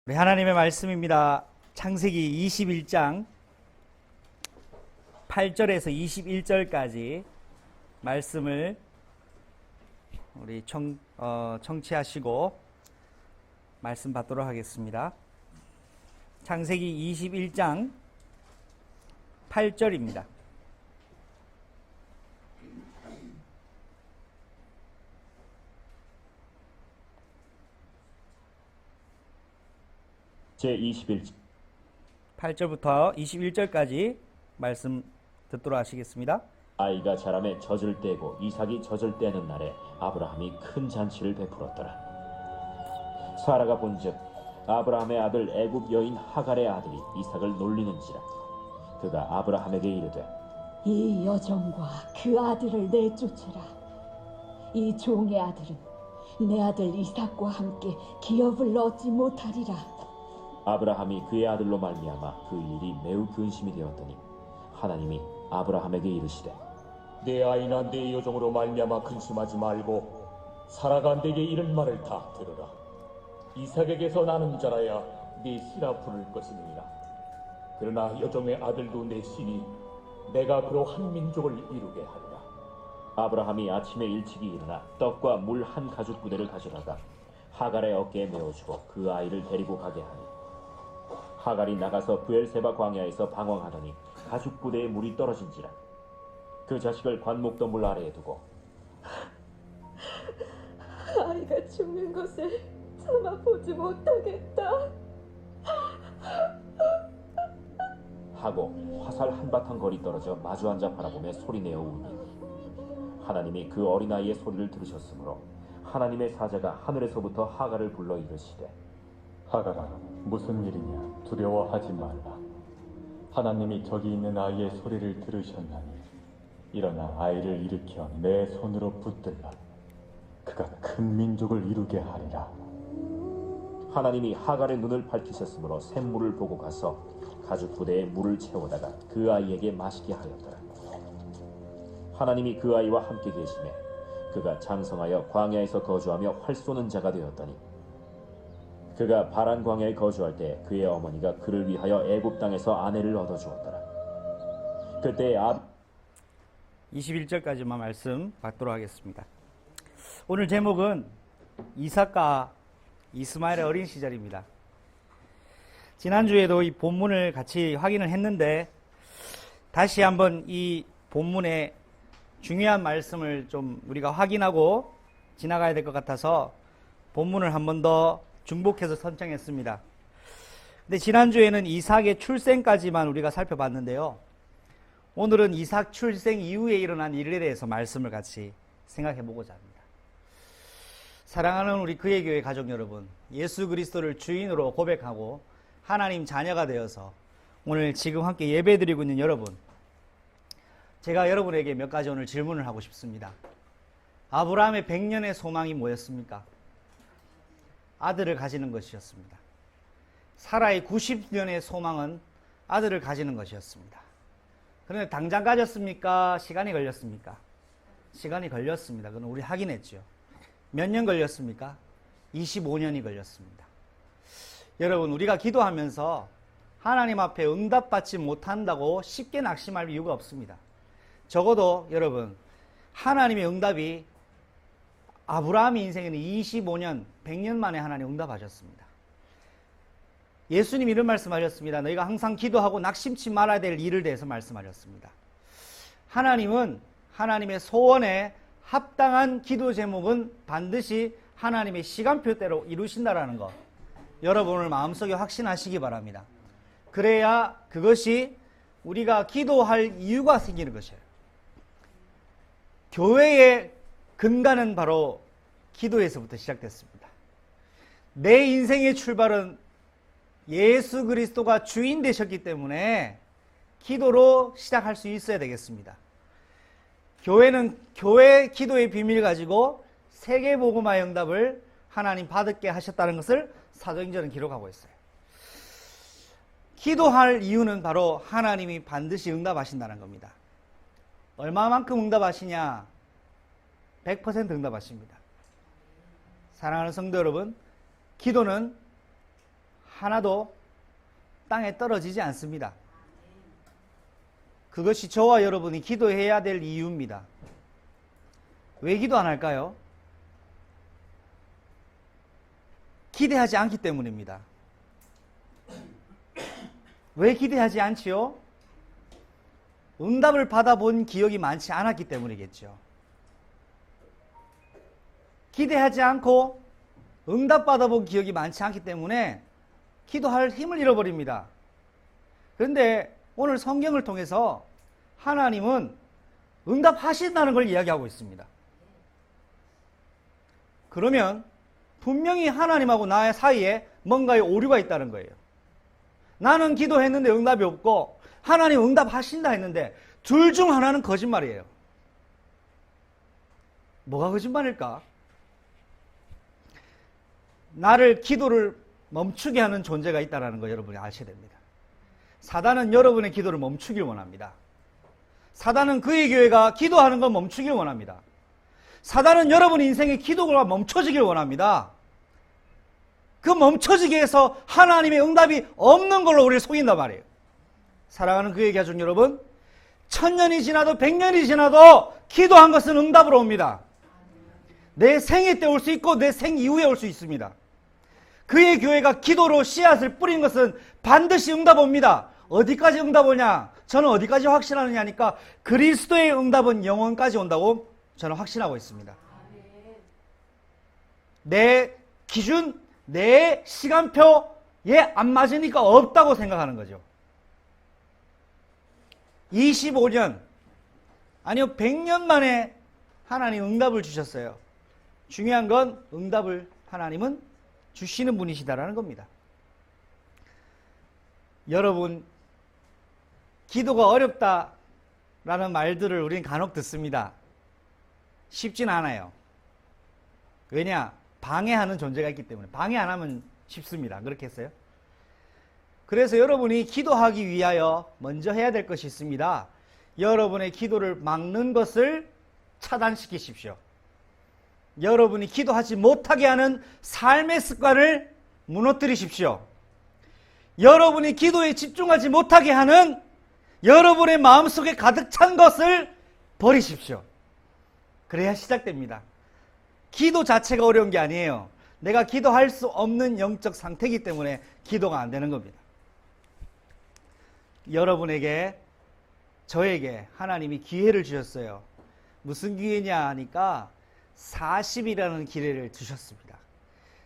우리 하나님의 말씀입니다. 창세기 21장 8절에서 21절까지 말씀을 우리 청취하시고 말씀 받도록 하겠습니다. 창세기 21장 8절입니다. 제21장 8절부터 21절까지 말씀 듣도록 하시겠습니다. 아이가 자라매 젖을 떼고 이삭이 젖을 떼는 날에 아브라함이 큰 잔치를 베풀었더라. 사라가 본즉 아브라함의 아들 애굽 여인 하갈의 아들이 이삭을 놀리는지라. 그가 아브라함에게 이르되 이 여종과 그 아들을 내쫓으라. 이 종의 아들은 내 아들 이삭과 함께 기업을 얻지 못하리라. 아브라함이 그의 아들로 말미암아 그 일이 매우 근심이 되었더니 하나님이 아브라함에게 이르시되 내 아이나 내 여종으로 말미암아 근심하지 말고 사라가 내게 이른 말을 다 들으라. 이삭에게서 나는 자라야 네 씨라 부를 것이니라. 그러나 여종의 아들도 내 씨니 내가 그로 한 민족을 이루게 하리라. 아브라함이 아침에 일찍이 일어나 떡과 물 한 가죽 부대를 가져다가 하갈의 어깨에 메어주고 그 아이를 데리고 가게 하니 하갈이 나가서 브엘세바 광야에서 방황하더니 가죽 부대에 물이 떨어진지라. 그 자식을 관목더물 아래에 두고 아이가 죽는 것을 참아 보지 못하겠다 하고 화살 한바탕 거리 떨어져 마주 앉아 바라보며 소리내어 우니 하나님이 그 어린아이의 소리를 들으셨으므로 하나님의 사자가 하늘에서부터 하갈을 불러 이르시되 하갈아, 무슨 일이냐? 두려워하지 말라. 하나님이 저기 있는 아이의 소리를 들으셨나니 일어나 아이를 일으켜 내 손으로 붙들라. 그가 큰 민족을 이루게 하리라. 하나님이 하갈의 눈을 밝히셨으므로 샘물을 보고 가서 가죽 부대에 물을 채우다가 그 아이에게 마시게 하였더라. 하나님이 그 아이와 함께 계시매 그가 장성하여 광야에서 거주하며 활 쏘는 자가 되었더니 그가 바란 광야에 거주할 때 그의 어머니가 그를 위하여 애굽 땅에서 아내를 얻어 주었더라. 그때 21절까지만 말씀 받도록 하겠습니다. 오늘 제목은 이삭과 이스마엘의 어린 시절입니다. 지난주에도 이 본문을 같이 확인을 했는데 다시 한번 이 본문의 중요한 말씀을 좀 우리가 확인하고 지나가야 될 것 같아서 본문을 한 번 더 중복해서 선정했습니다. 근데 지난주에는 이삭의 출생까지만 우리가 살펴봤는데요. 오늘은 이삭 출생 이후에 일어난 일에 대해서 말씀을 같이 생각해 보고자 합니다. 사랑하는 우리 그의 교회 가족 여러분, 예수 그리스도를 주인으로 고백하고 하나님 자녀가 되어서 오늘 지금 함께 예배드리고 있는 여러분, 제가 여러분에게 몇 가지 오늘 질문을 하고 싶습니다. 아브라함의 100년의 소망이 뭐였습니까? 아들을 가지는 것이었습니다. 사라의 90년의 소망은 아들을 가지는 것이었습니다. 그런데 당장 가졌습니까? 시간이 걸렸습니까? 시간이 걸렸습니다. 그건 우리 확인했죠. 몇 년 걸렸습니까? 25년이 걸렸습니다. 여러분, 우리가 기도하면서 하나님 앞에 응답받지 못한다고 쉽게 낙심할 이유가 없습니다. 적어도 여러분, 하나님의 응답이 아브라함의 인생에는 25년, 100년 만에 하나님 응답하셨습니다. 예수님 이런 말씀하셨습니다. 너희가 항상 기도하고 낙심치 말아야 될 일을 대해서 말씀하셨습니다. 하나님은 하나님의 소원에 합당한 기도 제목은 반드시 하나님의 시간표대로 이루신다라는 것, 여러분을 마음속에 확신하시기 바랍니다. 그래야 그것이 우리가 기도할 이유가 생기는 것이에요. 교회의 근간은 바로 기도에서부터 시작됐습니다. 내 인생의 출발은 예수 그리스도가 주인 되셨기 때문에 기도로 시작할 수 있어야 되겠습니다. 교회는 교회 기도의 비밀 가지고 세계복음화의 응답을 하나님 받게 하셨다는 것을 사도행전은 기록하고 있어요. 기도할 이유는 바로 하나님이 반드시 응답하신다는 겁니다. 얼마만큼 응답하시냐? 100% 응답하십니다. 사랑하는 성도 여러분, 기도는 하나도 땅에 떨어지지 않습니다. 그것이 저와 여러분이 기도해야 될 이유입니다. 왜 기도 안 할까요? 기대하지 않기 때문입니다. 왜 기대하지 않지요? 응답을 받아본 기억이 많지 않았기 때문이겠죠. 기대하지 않고 응답 받아본 기억이 많지 않기 때문에 기도할 힘을 잃어버립니다. 그런데 오늘 성경을 통해서 하나님은 응답하신다는 걸 이야기하고 있습니다. 그러면 분명히 하나님하고 나의 사이에 뭔가의 오류가 있다는 거예요. 나는 기도했는데 응답이 없고 하나님 응답하신다 했는데 둘 중 하나는 거짓말이에요. 뭐가 거짓말일까? 나를 기도를 멈추게 하는 존재가 있다는 거 여러분이 아셔야 됩니다. 사단은 여러분의 기도를 멈추길 원합니다. 사단은 그의 교회가 기도하는 걸 멈추길 원합니다. 사단은 여러분 인생의 기도가 멈춰지길 원합니다. 그 멈춰지게 해서 하나님의 응답이 없는 걸로 우리를 속인단 말이에요. 사랑하는 그의 가족 여러분, 1000년이 지나도 100년이 지나도 기도한 것은 응답으로 옵니다. 내 생애 때 올 수 있고 내 생 이후에 올 수 있습니다. 그의 교회가 기도로 씨앗을 뿌린 것은 반드시 응답 옵니다. 어디까지 응답 오냐? 저는 어디까지 확신하느냐니까 그리스도의 응답은 영원까지 온다고 저는 확신하고 있습니다. 내 기준, 내 시간표에 안 맞으니까 없다고 생각하는 거죠. 25년, 아니요 100년 만에 하나님 응답을 주셨어요. 중요한 건 응답을 하나님은 주시는 분이시다라는 겁니다. 여러분, 기도가 어렵다라는 말들을 우리는 간혹 듣습니다. 쉽진 않아요. 왜냐? 방해하는 존재가 있기 때문에. 방해 안 하면 쉽습니다. 그렇게 했어요? 그래서 여러분이 기도하기 위하여 먼저 해야 될 것이 있습니다. 여러분의 기도를 막는 것을 차단시키십시오. 여러분이 기도하지 못하게 하는 삶의 습관을 무너뜨리십시오. 여러분이 기도에 집중하지 못하게 하는 여러분의 마음속에 가득 찬 것을 버리십시오. 그래야 시작됩니다. 기도 자체가 어려운 게 아니에요. 내가 기도할 수 없는 영적 상태이기 때문에 기도가 안 되는 겁니다. 여러분에게, 저에게 하나님이 기회를 주셨어요. 무슨 기회냐 하니까 40이라는 기회를 주셨습니다.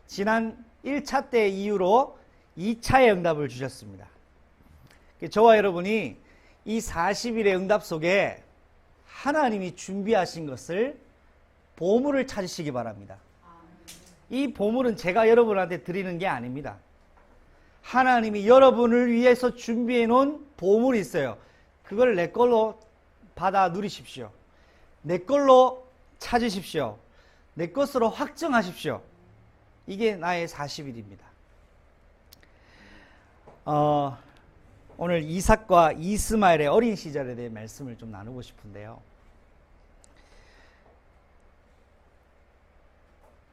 지난 1차 때 이후로 2차의 응답을 주셨습니다. 저와 여러분이 이 40일의 응답 속에 하나님이 준비하신 것을 보물을 찾으시기 바랍니다. 이 보물은 제가 여러분한테 드리는 게 아닙니다. 하나님이 여러분을 위해서 준비해 놓은 보물이 있어요. 그걸 내 걸로 받아 누리십시오. 내 걸로 찾으십시오. 내 것으로 확정하십시오. 이게 나의 40일입니다. 오늘 이삭과 이스마엘의 어린 시절에 대해 말씀을 좀 나누고 싶은데요.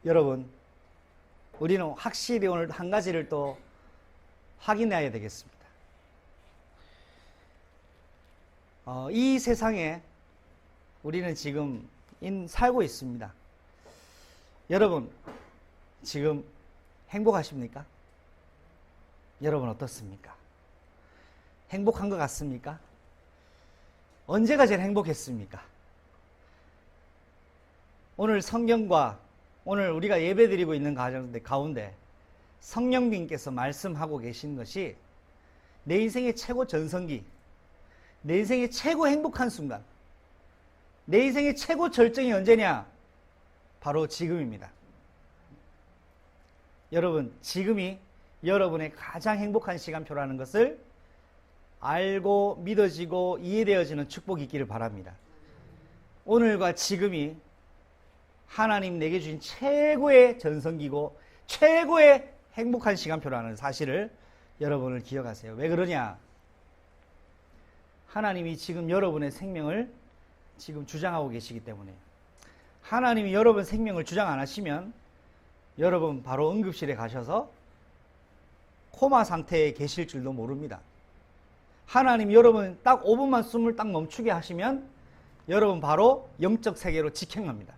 여러분, 우리는 확실히 오늘 한 가지를 또 확인해야 되겠습니다. 이 세상에 우리는 지금 살고 있습니다. 여러분, 지금 행복하십니까? 여러분 어떻습니까? 행복한 것 같습니까? 언제가 제일 행복했습니까? 오늘 성경과 오늘 우리가 예배드리고 있는 가운데 성령님께서 말씀하고 계신 것이 내 인생의 최고 전성기, 내 인생의 최고 행복한 순간, 내 인생의 최고 절정이 언제냐? 바로 지금입니다. 여러분, 지금이 여러분의 가장 행복한 시간표라는 것을 알고 믿어지고 이해되어지는 축복이 있기를 바랍니다. 오늘과 지금이 하나님 내게 주신 최고의 전성기고 최고의 행복한 시간표라는 사실을 여러분을 기억하세요. 왜 그러냐? 하나님이 지금 여러분의 생명을 지금 주장하고 계시기 때문에. 하나님이 여러분 생명을 주장 안 하시면 여러분 바로 응급실에 가셔서 코마 상태에 계실 줄도 모릅니다. 하나님 여러분 딱 5분만 숨을 딱 멈추게 하시면 여러분 바로 영적 세계로 직행합니다.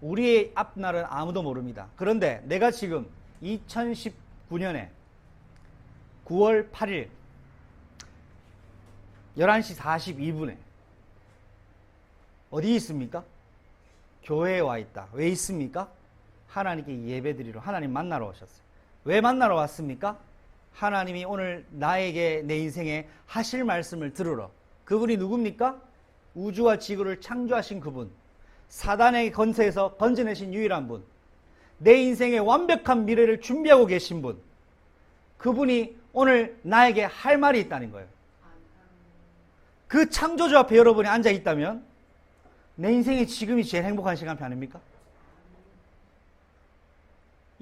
우리의 앞날은 아무도 모릅니다. 그런데 내가 지금 2019년에 9월 8일 11시 42분에 어디 있습니까? 교회에 와 있다. 왜 있습니까? 하나님께 예배드리러 하나님 만나러 오셨어요. 왜 만나러 왔습니까? 하나님이 오늘 나에게 내 인생에 하실 말씀을 들으러. 그분이 누굽니까? 우주와 지구를 창조하신 그분, 사단의 건세에서 건져내신 유일한 분, 내 인생의 완벽한 미래를 준비하고 계신 분, 그분이 오늘 나에게 할 말이 있다는 거예요. 그 창조주 앞에 여러분이 앉아 있다면 내 인생의 지금이 제일 행복한 시간 아닙니까?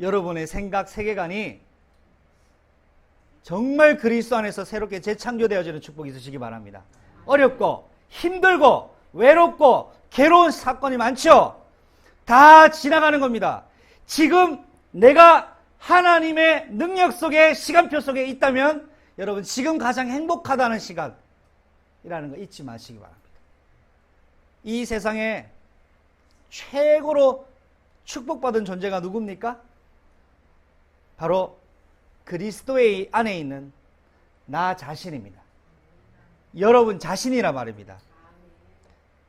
여러분의 생각, 세계관이 정말 그리스도 안에서 새롭게 재창조되어지는 축복이 있으시기 바랍니다. 어렵고 힘들고 외롭고 괴로운 사건이 많죠? 다 지나가는 겁니다. 지금 내가 하나님의 능력 속에, 시간표 속에 있다면 여러분 지금 가장 행복하다는 시간이라는 거 잊지 마시기 바랍니다. 이 세상에 최고로 축복받은 존재가 누굽니까? 바로 그리스도의 안에 있는 나 자신입니다. 여러분 자신이라 말입니다.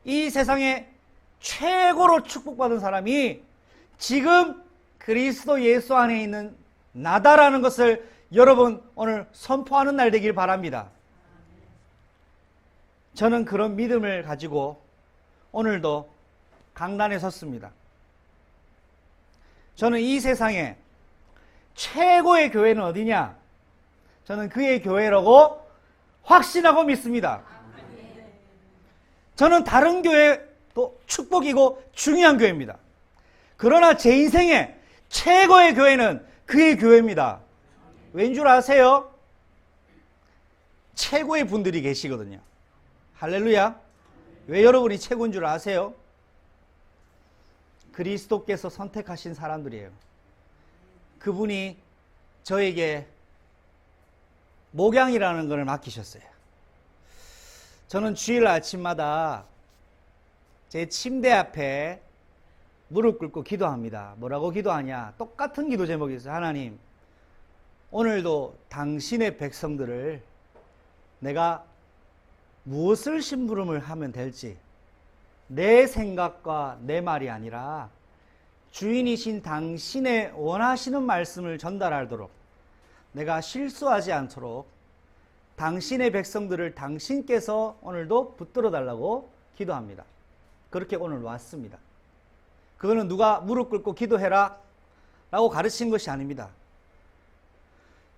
이 세상에 최고로 축복받은 사람이 지금 그리스도 예수 안에 있는 나다라는 것을 여러분 오늘 선포하는 날 되길 바랍니다. 저는 그런 믿음을 가지고 오늘도 강단에 섰습니다. 저는 이 세상에 최고의 교회는 어디냐? 저는 그의 교회라고 확신하고 믿습니다. 저는 다른 교회도 축복이고 중요한 교회입니다. 그러나 제 인생에 최고의 교회는 그의 교회입니다. 왠 줄 아세요? 최고의 분들이 계시거든요. 할렐루야. 왜 여러분이 최고인 줄 아세요? 그리스도께서 선택하신 사람들이에요. 그분이 저에게 목양이라는 것을 맡기셨어요. 저는 주일 아침마다 제 침대 앞에 무릎 꿇고 기도합니다. 뭐라고 기도하냐? 똑같은 기도 제목이 있어요. 하나님, 오늘도 당신의 백성들을 내가 무엇을 심부름을 하면 될지 내 생각과 내 말이 아니라 주인이신 당신의 원하시는 말씀을 전달하도록 내가 실수하지 않도록 당신의 백성들을 당신께서 오늘도 붙들어 달라고 기도합니다. 그렇게 오늘 왔습니다. 그거는 누가 무릎 꿇고 기도해라 라고 가르친 것이 아닙니다.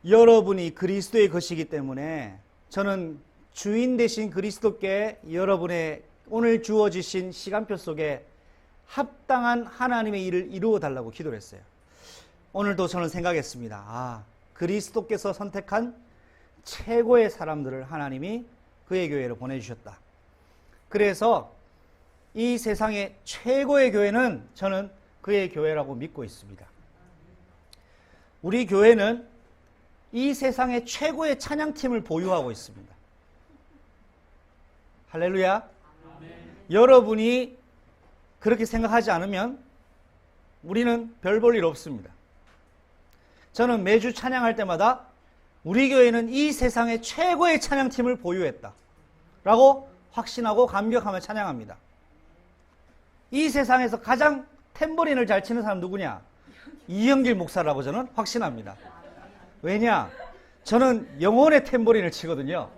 여러분이 그리스도의 것이기 때문에 저는 주인 되신 그리스도께 여러분의 오늘 주어지신 시간표 속에 합당한 하나님의 일을 이루어 달라고 기도를 했어요. 오늘도 저는 생각했습니다. 그리스도께서 선택한 최고의 사람들을 하나님이 그의 교회로 보내주셨다. 그래서 이 세상의 최고의 교회는 저는 그의 교회라고 믿고 있습니다. 우리 교회는 이 세상의 최고의 찬양팀을 보유하고 있습니다. 할렐루야. 여러분이 그렇게 생각하지 않으면 우리는 별 볼 일 없습니다. 저는 매주 찬양할 때마다 우리 교회는 이 세상의 최고의 찬양팀을 보유했다 라고 확신하고 감격하며 찬양합니다. 이 세상에서 가장 탬버린을 잘 치는 사람 누구냐? 이영길 목사라고 저는 확신합니다. 왜냐? 저는 영혼의 탬버린을 치거든요.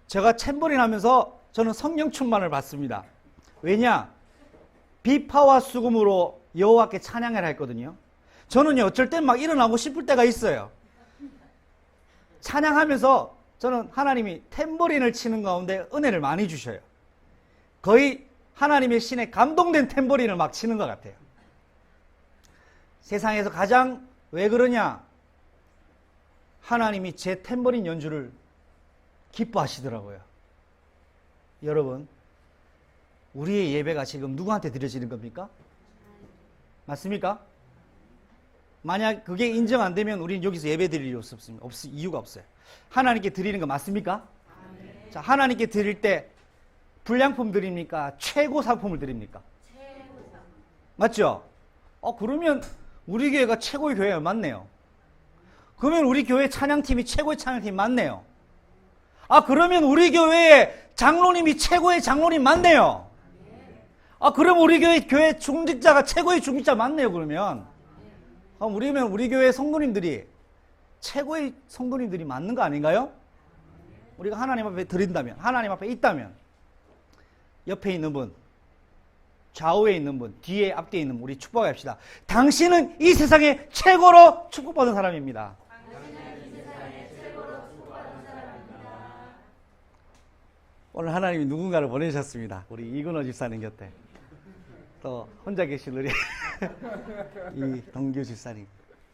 제가 탬버린 하면서 저는 성령 충만을 받습니다. 왜냐? 비파와 수금으로 여호와께 찬양을 했거든요. 저는요 어쩔 땐 막 일어나고 싶을 때가 있어요. 찬양하면서 저는 하나님이 탬버린을 치는 가운데 은혜를 많이 주셔요. 거의 하나님의 신에 감동된 탬버린을 막 치는 것 같아요. 세상에서 가장 왜 그러냐? 하나님이 제 탬버린 연주를 기뻐하시더라고요. 여러분, 우리의 예배가 지금 누구한테 드려지는 겁니까? 맞습니까? 만약 그게 인정 안 되면 우리는 여기서 예배 드릴 이유 없습니다. 이유가 없어요. 하나님께 드리는 거 맞습니까? 자, 하나님께 드릴 때 불량품 드립니까? 최고 상품을 드립니까? 맞죠? 그러면 우리 교회가 최고의 교회가 맞네요. 그러면 우리 교회 찬양팀이 최고의 찬양팀이 맞네요. 그러면 우리 교회의 장로님이 최고의 장로님 맞네요. 그럼 우리 교회 중직자가 최고의 중직자 맞네요, 그러면. 우리 교회 성도님들이 최고의 성도님들이 맞는 거 아닌가요? 우리가 하나님 앞에 드린다면, 하나님 앞에 있다면, 옆에 있는 분, 좌우에 있는 분, 뒤에 앞뒤에 있는 분, 우리 축복합시다. 당신은 이 세상에 최고로 축복받은 사람입니다. 오늘 하나님이 누군가를 보내셨습니다. 우리 이근호 집사님 곁에. 또 혼자 계신 우리 이 동규 집사님.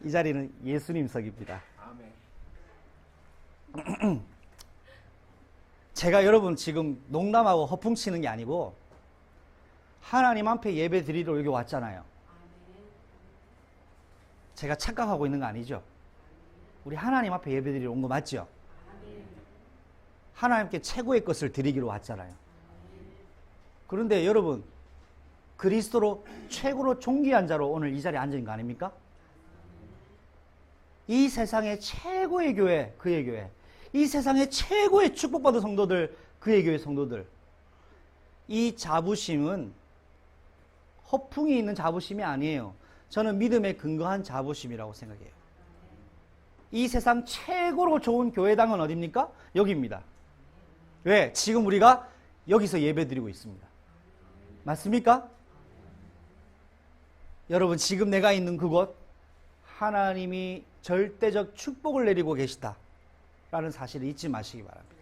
이 자리는 예수님석입니다. 제가 여러분 지금 농담하고 허풍치는 게 아니고 하나님 앞에 예배 드리러 여기 왔잖아요. 제가 착각하고 있는 거 아니죠? 우리 하나님 앞에 예배 드리러 온 거 맞죠? 하나님께 최고의 것을 드리기로 왔잖아요. 그런데 여러분, 그리스도로 최고로 존귀한 자로 오늘 이 자리에 앉은 거 아닙니까? 이 세상의 최고의 교회, 그의 교회. 이 세상의 최고의 축복받은 성도들, 그의 교회 성도들. 이 자부심은 허풍이 있는 자부심이 아니에요. 저는 믿음에 근거한 자부심이라고 생각해요. 이 세상 최고로 좋은 교회당은 어디입니까? 여기입니다. 왜? 지금 우리가 여기서 예배 드리고 있습니다. 맞습니까? 여러분, 지금 내가 있는 그곳, 하나님이 절대적 축복을 내리고 계시다 라는 사실을 잊지 마시기 바랍니다.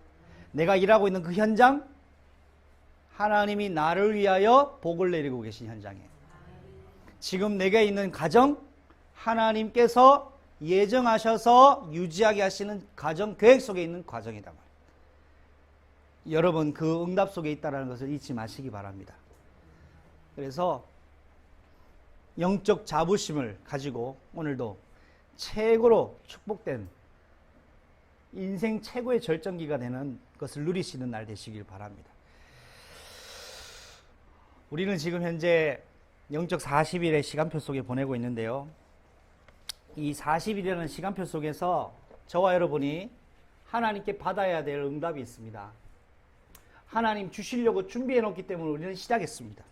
내가 일하고 있는 그 현장, 하나님이 나를 위하여 복을 내리고 계신 현장이에요. 지금 내게 있는 가정, 하나님께서 예정하셔서 유지하게 하시는 가정 계획 속에 있는 과정이다 말이에요. 여러분, 그 응답 속에 있다는 것을 잊지 마시기 바랍니다. 그래서 영적 자부심을 가지고 오늘도 최고로 축복된 인생 최고의 절정기가 되는 것을 누리시는 날 되시길 바랍니다. 우리는 지금 현재 영적 40일의 시간표 속에 보내고 있는데요. 이 40일이라는 시간표 속에서 저와 여러분이 하나님께 받아야 될 응답이 있습니다. 하나님 주시려고 준비해 놓기 때문에 우리는 시작했습니다.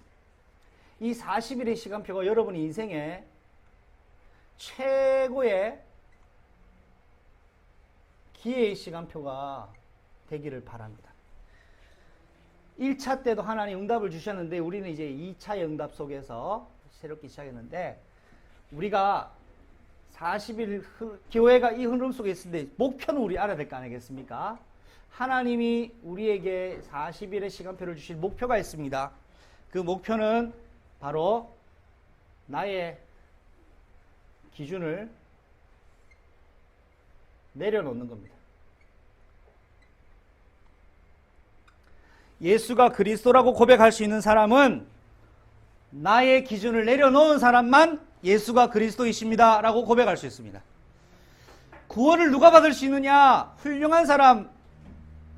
이 40일의 시간표가 여러분 인생의 최고의 기회의 시간표가 되기를 바랍니다. 1차 때도 하나님 응답을 주셨는데 우리는 이제 2차의 응답 속에서 새롭게 시작했는데, 우리가 40일 교회가 이 흐름 속에 있는데 목표는 우리 알아야 될 거 아니겠습니까? 하나님이 우리에게 40일의 시간표를 주실 목표가 있습니다. 그 목표는 바로 나의 기준을 내려놓는 겁니다. 예수가 그리스도라고 고백할 수 있는 사람은 나의 기준을 내려놓은 사람만 예수가 그리스도이십니다 라고 고백할 수 있습니다. 구원을 누가 받을 수 있느냐? 훌륭한 사람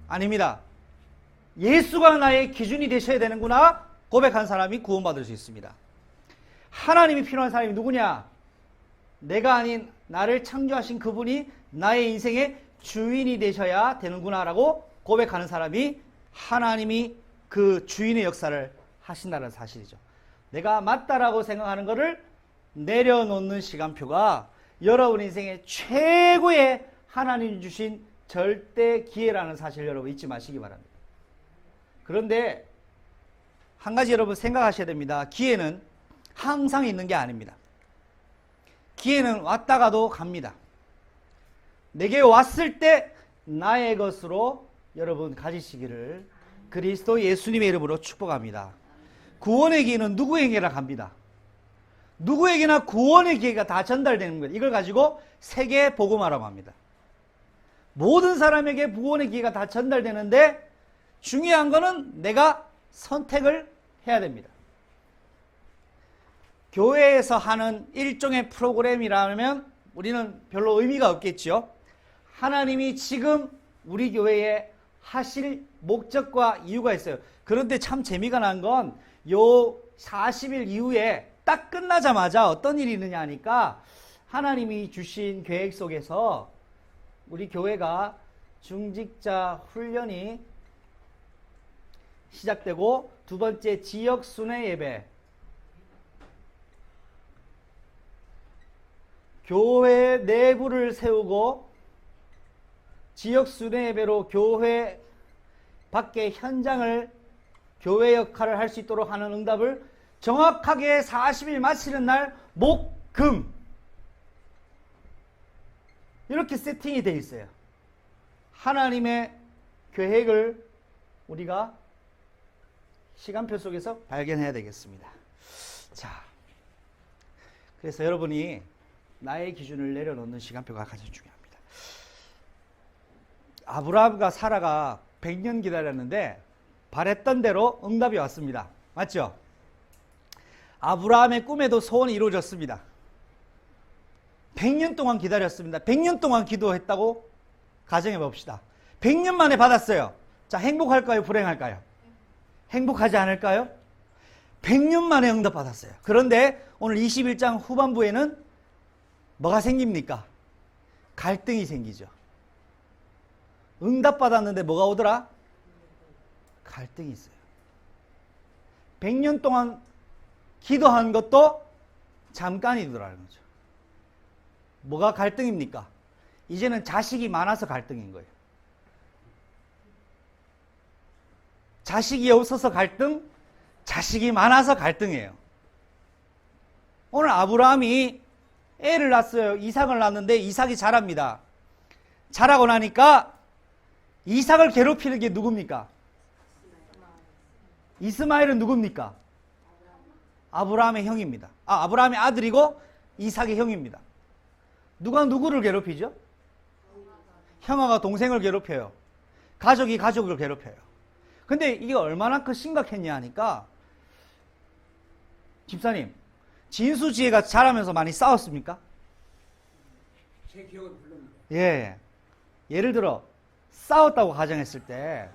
아닙니다. 예수가 나의 기준이 되셔야 되는구나 고백한 사람이 구원받을 수 있습니다. 하나님이 필요한 사람이 누구냐? 내가 아닌 나를 창조하신 그분이 나의 인생의 주인이 되셔야 되는구나 라고 고백하는 사람이 하나님이 그 주인의 역사를 하신다는 사실이죠. 내가 맞다라고 생각하는 것을 내려놓는 시간표가 여러분 인생의 최고의 하나님 주신 절대 기회라는 사실 여러분 잊지 마시기 바랍니다. 그런데 한 가지 여러분 생각하셔야 됩니다. 기회는 항상 있는 게 아닙니다. 기회는 왔다가도 갑니다. 내게 왔을 때 나의 것으로 여러분 가지시기를 그리스도 예수님의 이름으로 축복합니다. 구원의 기회는 누구에게나 갑니다. 누구에게나 구원의 기회가 다 전달되는 거예요. 이걸 가지고 세계 복음화라고 합니다. 모든 사람에게 구원의 기회가 다 전달되는데 중요한 거는 내가 선택을 해야 됩니다. 교회에서 하는 일종의 프로그램이라면 우리는 별로 의미가 없겠죠. 하나님이 지금 우리 교회에 하실 목적과 이유가 있어요. 그런데 참 재미가 난 건 요 40일 이후에 딱 끝나자마자 어떤 일이 있느냐 하니까 하나님이 주신 계획 속에서 우리 교회가 중직자 훈련이 시작되고 두 번째 지역 순회 예배, 교회 내부를 세우고 지역 순회 예배로 교회 밖의 현장을 교회 역할을 할 수 있도록 하는 응답을 정확하게 40일 마치는 날 목, 금 이렇게 세팅이 되어 있어요. 하나님의 계획을 우리가 시간표 속에서 발견해야 되겠습니다. 자, 그래서 여러분이 나의 기준을 내려놓는 시간표가 가장 중요합니다. 아브라함과 사라가 100년 기다렸는데 바랬던 대로 응답이 왔습니다. 맞죠? 아브라함의 꿈에도 소원이 이루어졌습니다. 100년 동안 기다렸습니다. 100년 동안 기도했다고 가정해 봅시다. 100년 만에 받았어요. 자, 행복할까요? 불행할까요? 행복하지 않을까요? 100년 만에 응답 받았어요. 그런데 오늘 21장 후반부에는 뭐가 생깁니까? 갈등이 생기죠. 응답 받았는데 뭐가 오더라? 갈등이 있어요. 100년 동안 기도한 것도 잠깐이더라는 거죠. 뭐가 갈등입니까? 이제는 자식이 많아서 갈등인 거예요. 자식이 없어서 갈등, 자식이 많아서 갈등이에요. 오늘 아브라함이 애를 낳았어요. 이삭을 낳았는데 이삭이 자랍니다. 자라고 나니까 이삭을 괴롭히는 게 누굽니까? 이스마엘은 누굽니까? 아브라함의 형입니다. 아브라함의 아들이고 이삭의 형입니다. 누가 누구를 괴롭히죠? 형아가 동생을 괴롭혀요. 가족이 가족을 괴롭혀요. 근데 이게 얼마나 심각했냐 하니까 집사님, 진수지혜가 자라면서 많이 싸웠습니까? 제 기억은 별로입니다. 예. 예를 들어 싸웠다고 가정했을 때,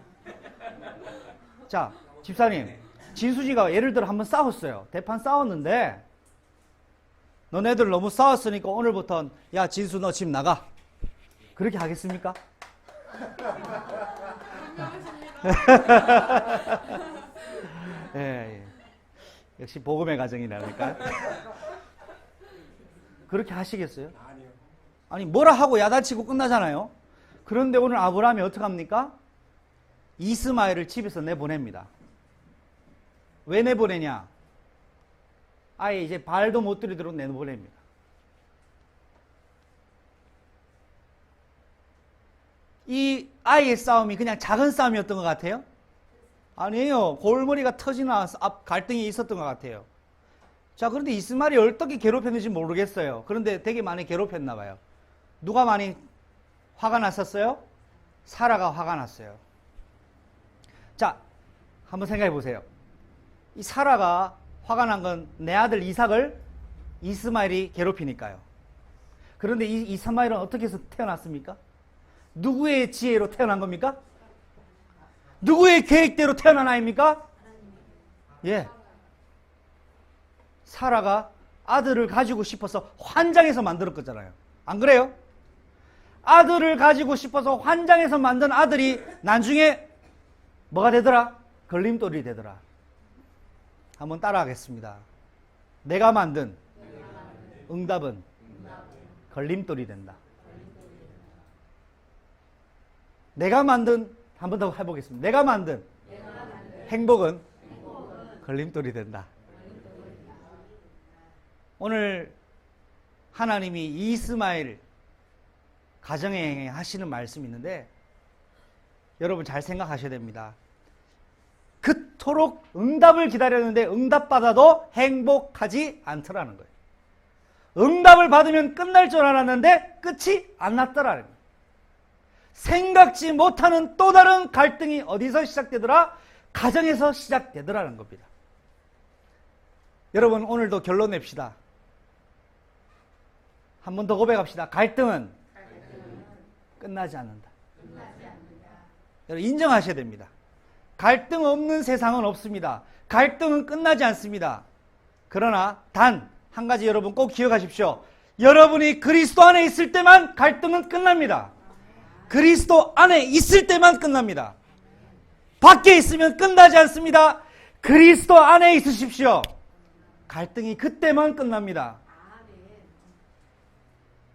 자, 집사님, 진수지가 예를 들어 한번 싸웠어요. 대판 싸웠는데 너네들 너무 싸웠으니까 오늘부터는 야, 진수 너 집 나가. 그렇게 하겠습니까? 예, 예. 역시 복음의 가정이라니까. 그렇게 하시겠어요? 아니요. 아니, 뭐라 하고 야단치고 끝나잖아요. 그런데 오늘 아브라함이 어떻게 합니까? 이스마엘을 집에서 내보냅니다. 왜 내보내냐? 아예 이제 발도 못 들이도록 내보냅니다. 이 아이의 싸움이 그냥 작은 싸움이었던 것 같아요? 아니에요. 골머리가 터지는 앞 갈등이 있었던 것 같아요. 자, 그런데 이스마엘이 어떻게 괴롭혔는지 모르겠어요. 그런데 되게 많이 괴롭혔나 봐요. 누가 많이 화가 났었어요? 사라가 화가 났어요. 자, 한번 생각해 보세요. 이 사라가 화가 난 건 내 아들 이삭을 이스마엘이 괴롭히니까요. 그런데 이 이스마엘은 어떻게 해서 태어났습니까? 누구의 지혜로 태어난 겁니까? 누구의 계획대로 태어난 아이입니까? 예. 사라가 아들을 가지고 싶어서 환장해서 만들었거잖아요. 안 그래요? 아들을 가지고 싶어서 환장해서 만든 아들이 나중에 뭐가 되더라? 걸림돌이 되더라. 한번 따라하겠습니다. 내가 만든 응답은 걸림돌이 된다. 내가 만든, 한 번 더 해보겠습니다. 내가 만든 행복은 걸림돌이 된다. 오늘 하나님이 이스마엘 가정에 하시는 말씀이 있는데 여러분 잘 생각하셔야 됩니다. 그토록 응답을 기다렸는데 응답받아도 행복하지 않더라는 거예요. 응답을 받으면 끝날 줄 알았는데 끝이 안 났더라는 거예요. 생각지 못하는 또 다른 갈등이 어디서 시작되더라? 가정에서 시작되더라는 겁니다. 여러분 오늘도 결론 냅시다. 한 번 더 고백합시다. 갈등은 끝나지 않는다. 여러분 인정하셔야 됩니다. 갈등 없는 세상은 없습니다. 갈등은 끝나지 않습니다. 그러나 단 한 가지 여러분 꼭 기억하십시오. 여러분이 그리스도 안에 있을 때만 갈등은 끝납니다. 그리스도 안에 있을 때만 끝납니다. 밖에 있으면 끝나지 않습니다. 그리스도 안에 있으십시오. 갈등이 그때만 끝납니다.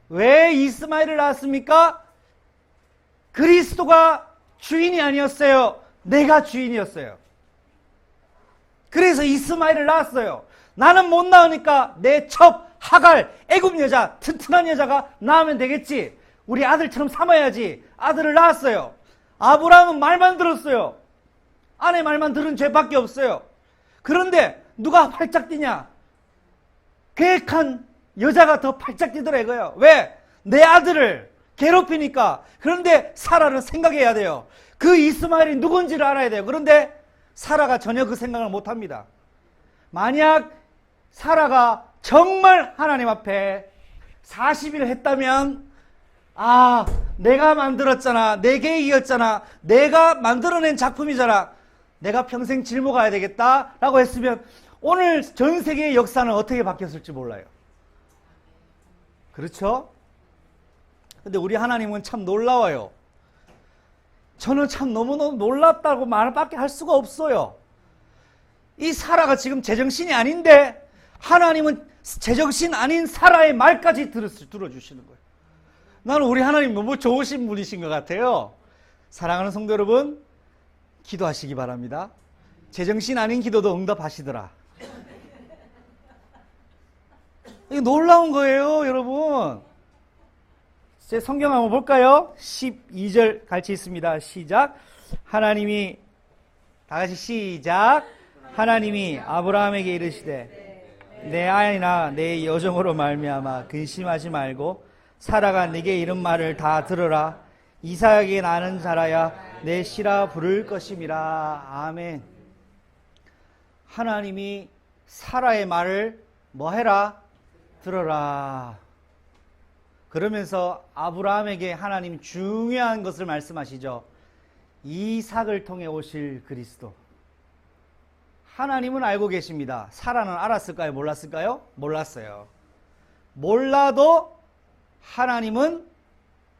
왜 이스마엘을 낳았습니까? 그리스도가 주인이 아니었어요. 내가 주인이었어요. 그래서 이스마엘을 낳았어요. 나는 못 낳으니까 내 첩 하갈 애굽 여자 튼튼한 여자가 낳으면 되겠지. 우리 아들처럼 삼아야지. 아들을 낳았어요. 아브라함은 말만 들었어요. 아내 말만 들은 죄밖에 없어요. 그런데 누가 팔짝 뛰냐? 계획한 여자가 더 팔짝 뛰더라 이거예요. 왜? 내 아들을 괴롭히니까. 그런데 사라는 생각해야 돼요. 그 이스마엘이 누군지를 알아야 돼요. 그런데 사라가 전혀 그 생각을 못합니다. 만약 사라가 정말 하나님 앞에 40일 했다면 내가 만들었잖아. 내 계획이었잖아. 내가 만들어낸 작품이잖아. 내가 평생 짊어 가야 되겠다 라고 했으면 오늘 전 세계의 역사는 어떻게 바뀌었을지 몰라요. 그렇죠? 근데 우리 하나님은 참 놀라워요. 저는 참 너무너무 놀랍다고 말밖에 할 수가 없어요. 이 사라가 지금 제정신이 아닌데 하나님은 제정신 아닌 사라의 말까지 들어주시는 거예요. 나는 우리 하나님 너무 좋으신 분이신 것 같아요. 사랑하는 성도 여러분, 기도하시기 바랍니다. 제정신 아닌 기도도 응답하시더라. 이게 놀라운 거예요, 여러분. 제 성경 한번 볼까요? 12절 같이 있습니다. 시작. 하나님이 다 같이 시작. 하나님이 아브라함에게 이르시되 내 아이나 내 여종으로 말미암아 근심하지 말고 사라가 네게 이른 말을 다 들으라. 이삭에게 나는 자라야 내 씨라 부를 것임이라. 아멘. 하나님이 사라의 말을 뭐 해라? 들어라. 그러면서 아브라함에게 하나님 중요한 것을 말씀하시죠. 이삭을 통해 오실 그리스도. 하나님은 알고 계십니다. 사라는 알았을까요? 몰랐을까요? 몰랐어요. 몰라도 하나님은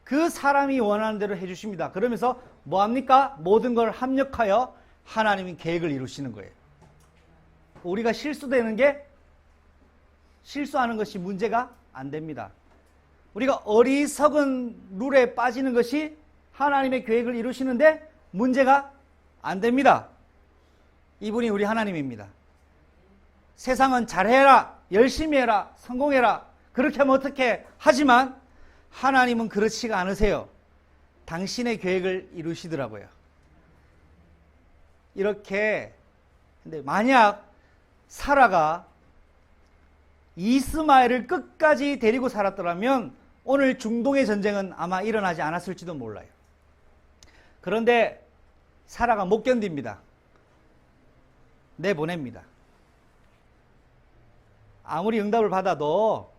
그 사람이 원하는 대로 해주십니다. 그러면서 뭐합니까? 모든 걸 합력하여 하나님이 계획을 이루시는 거예요. 우리가 실수하는 것이 문제가 안 됩니다. 우리가 어리석은 룰에 빠지는 것이 하나님의 계획을 이루시는데 문제가 안 됩니다. 이분이 우리 하나님입니다. 세상은 잘해라, 열심히 해라, 성공해라, 그렇게 하면 어떻게 하지만 하나님은 그렇지가 않으세요. 당신의 계획을 이루시더라고요. 이렇게. 근데 만약 사라가 이스마엘을 끝까지 데리고 살았더라면 오늘 중동의 전쟁은 아마 일어나지 않았을지도 몰라요. 그런데 사라가 못 견딥니다. 내보냅니다. 아무리 응답을 받아도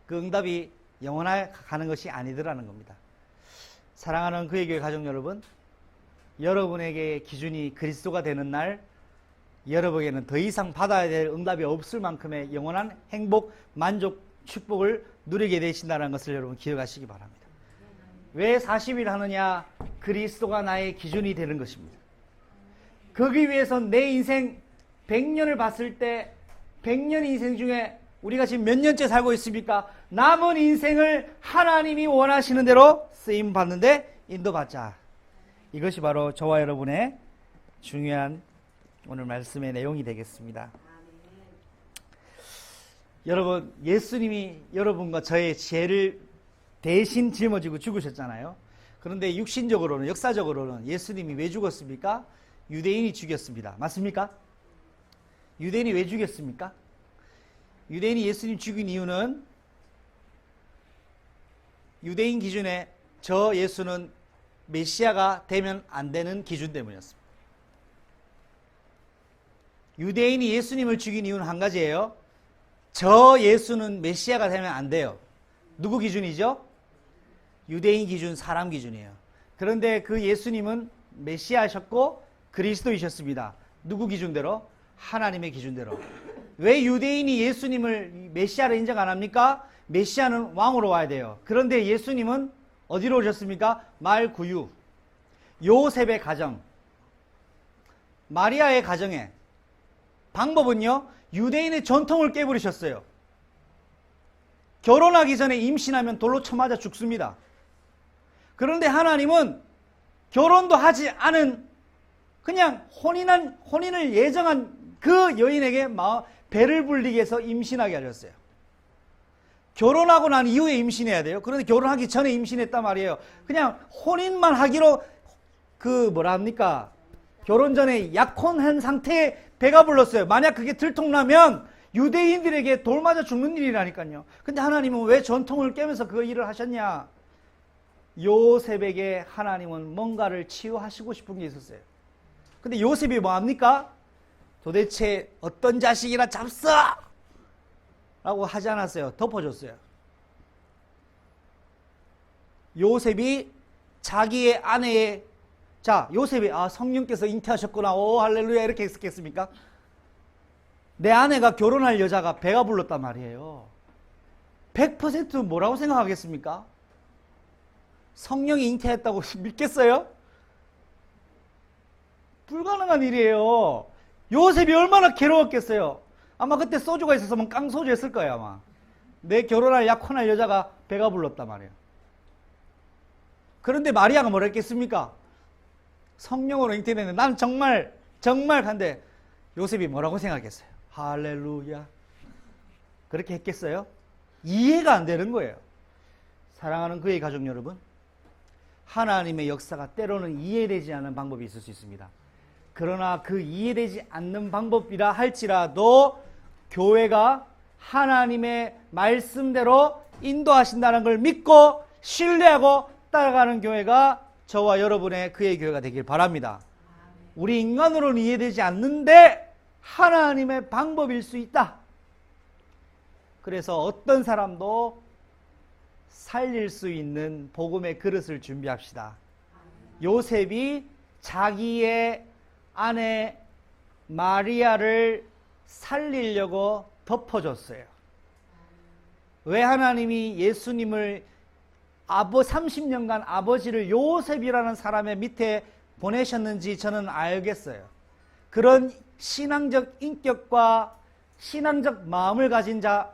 그 응답이 영원하게 가는 것이 아니더라는 겁니다. 사랑하는 그의 교회 가족 여러분, 여러분에게 기준이 그리스도가 되는 날 여러분에게는 더 이상 받아야 될 응답이 없을 만큼의 영원한 행복, 만족, 축복을 누리게 되신다는 것을 여러분 기억하시기 바랍니다. 왜 40일 하느냐? 그리스도가 나의 기준이 되는 것입니다. 거기 위해서 내 인생 100년을 봤을 때 100년 인생 중에 우리가 지금 몇 년째 살고 있습니까? 남은 인생을 하나님이 원하시는 대로 쓰임 받는데 인도받자. 이것이 바로 저와 여러분의 중요한 오늘 말씀의 내용이 되겠습니다. 여러분, 예수님이 여러분과 저의 죄를 대신 짊어지고 죽으셨잖아요. 그런데 육신적으로는, 역사적으로는 예수님이 왜 죽었습니까? 유대인이 죽였습니다. 맞습니까? 유대인이 왜 죽였습니까? 유대인이 예수님 죽인 이유는 유대인 기준에 저 예수는 메시아가 되면 안 되는 기준 때문이었습니다. 유대인이 예수님을 죽인 이유는 한 가지예요. 저 예수는 메시아가 되면 안 돼요. 누구 기준이죠? 유대인 기준, 사람 기준이에요. 그런데 그 예수님은 메시아셨고 그리스도이셨습니다. 누구 기준대로? 하나님의 기준대로. 왜 유대인이 예수님을 메시아를 인정 안 합니까? 메시아는 왕으로 와야 돼요. 그런데 예수님은 어디로 오셨습니까? 말구유, 요셉의 가정, 마리아의 가정에. 방법은요, 유대인의 전통을 깨버리셨어요. 결혼하기 전에 임신하면 돌로 쳐맞아 죽습니다. 그런데 하나님은 결혼도 하지 않은 그냥 혼인을 예정한 그 여인에게 배를 불리게 해서 임신하게 하셨어요. 결혼하고 난 이후에 임신해야 돼요. 그런데 결혼하기 전에 임신했단 말이에요. 그냥 혼인만 하기로 결혼 전에 약혼한 상태에 배가 불렀어요. 만약 그게 들통나면 유대인들에게 돌 맞아 죽는 일이라니까요. 근데 하나님은 왜 전통을 깨면서 그 일을 하셨냐? 요셉에게 하나님은 뭔가를 치유하시고 싶은 게 있었어요. 근데 요셉이 뭐합니까? 도대체 어떤 자식이라 잡숴! 라고 하지 않았어요. 덮어줬어요. 요셉이 자기의 아내의 요셉이 성령께서 잉태하셨구나. 오 할렐루야 이렇게 했겠습니까? 내 아내가 결혼할 여자가 배가 불렀단 말이에요. 100% 뭐라고 생각하겠습니까? 성령이 잉태했다고 믿겠어요? 불가능한 일이에요. 요셉이 얼마나 괴로웠겠어요. 아마 그때 소주가 있었으면 깡소주 했을 거예요. 아마 내 결혼할 약혼할 여자가 배가 불렀단 말이에요. 그런데 마리아가 뭐라 했겠습니까? 성령으로 잉태되는데 난 정말 간데 요셉이 뭐라고 생각했어요? 할렐루야 그렇게 했겠어요? 이해가 안 되는 거예요. 사랑하는 그의 가족 여러분, 하나님의 역사가 때로는 이해되지 않는 방법이 있을 수 있습니다. 그러나 그 이해되지 않는 방법이라 할지라도 교회가 하나님의 말씀대로 인도하신다는 걸 믿고 신뢰하고 따라가는 교회가 저와 여러분의 그의 교회가 되길 바랍니다. 우리 인간으로는 이해되지 않는데 하나님의 방법일 수 있다. 그래서 어떤 사람도 살릴 수 있는 복음의 그릇을 준비합시다. 요셉이 자기의 아내 마리아를 살리려고 덮어줬어요. 왜 하나님이 예수님을 30년간 아버지를 요셉이라는 사람의 밑에 보내셨는지 저는 알겠어요. 그런 신앙적 인격과 신앙적 마음을 가진 자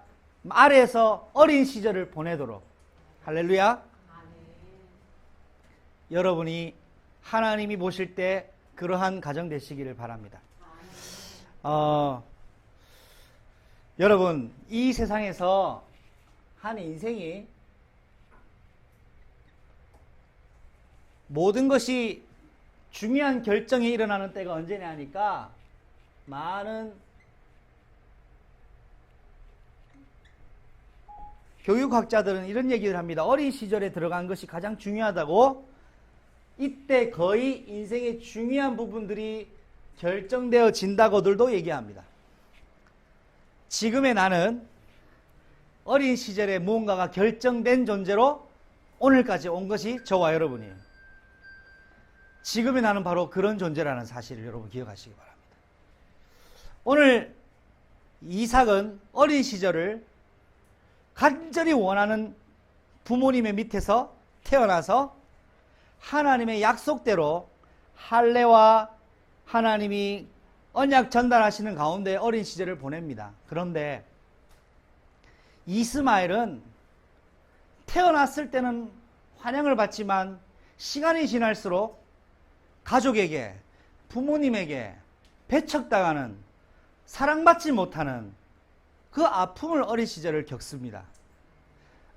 아래에서 어린 시절을 보내도록. 할렐루야. 여러분이 하나님이 보실 때 그러한 가정 되시기를 바랍니다. 여러분, 이 세상에서 한 인생이 모든 것이 중요한 결정이 일어나는 때가 언제냐 하니까 많은 교육학자들은 이런 얘기를 합니다. 어린 시절에 들어간 것이 가장 중요하다고. 이때 거의 인생의 중요한 부분들이 결정되어진다고들도 얘기합니다. 지금의 나는 어린 시절에 무언가가 결정된 존재로 오늘까지 온 것이 저와 여러분이에요. 지금의 나는 바로 그런 존재라는 사실을 여러분 기억하시기 바랍니다. 오늘 이삭은 어린 시절을 간절히 원하는 부모님의 밑에서 태어나서 하나님의 약속대로 할례와 하나님이 언약 전달하시는 가운데 어린 시절을 보냅니다. 그런데 이스마엘은 태어났을 때는 환영을 받지만 시간이 지날수록 가족에게, 부모님에게 배척당하는, 사랑받지 못하는 그 아픔을 어린 시절을 겪습니다.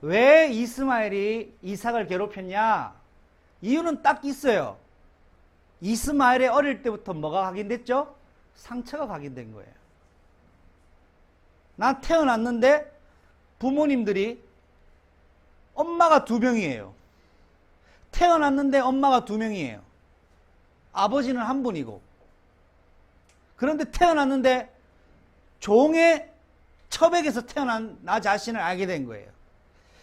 왜 이스마엘이 이삭을 괴롭혔냐? 이유는 딱 있어요. 이스마엘의 어릴 때부터 뭐가 각인됐죠? 상처가 각인된 거예요. 난 태어났는데 부모님들이 엄마가 2명이에요. 태어났는데 엄마가 2명이에요. 아버지는 한 분이고. 그런데 태어났는데 종의 처백에서 태어난 나 자신을 알게 된 거예요.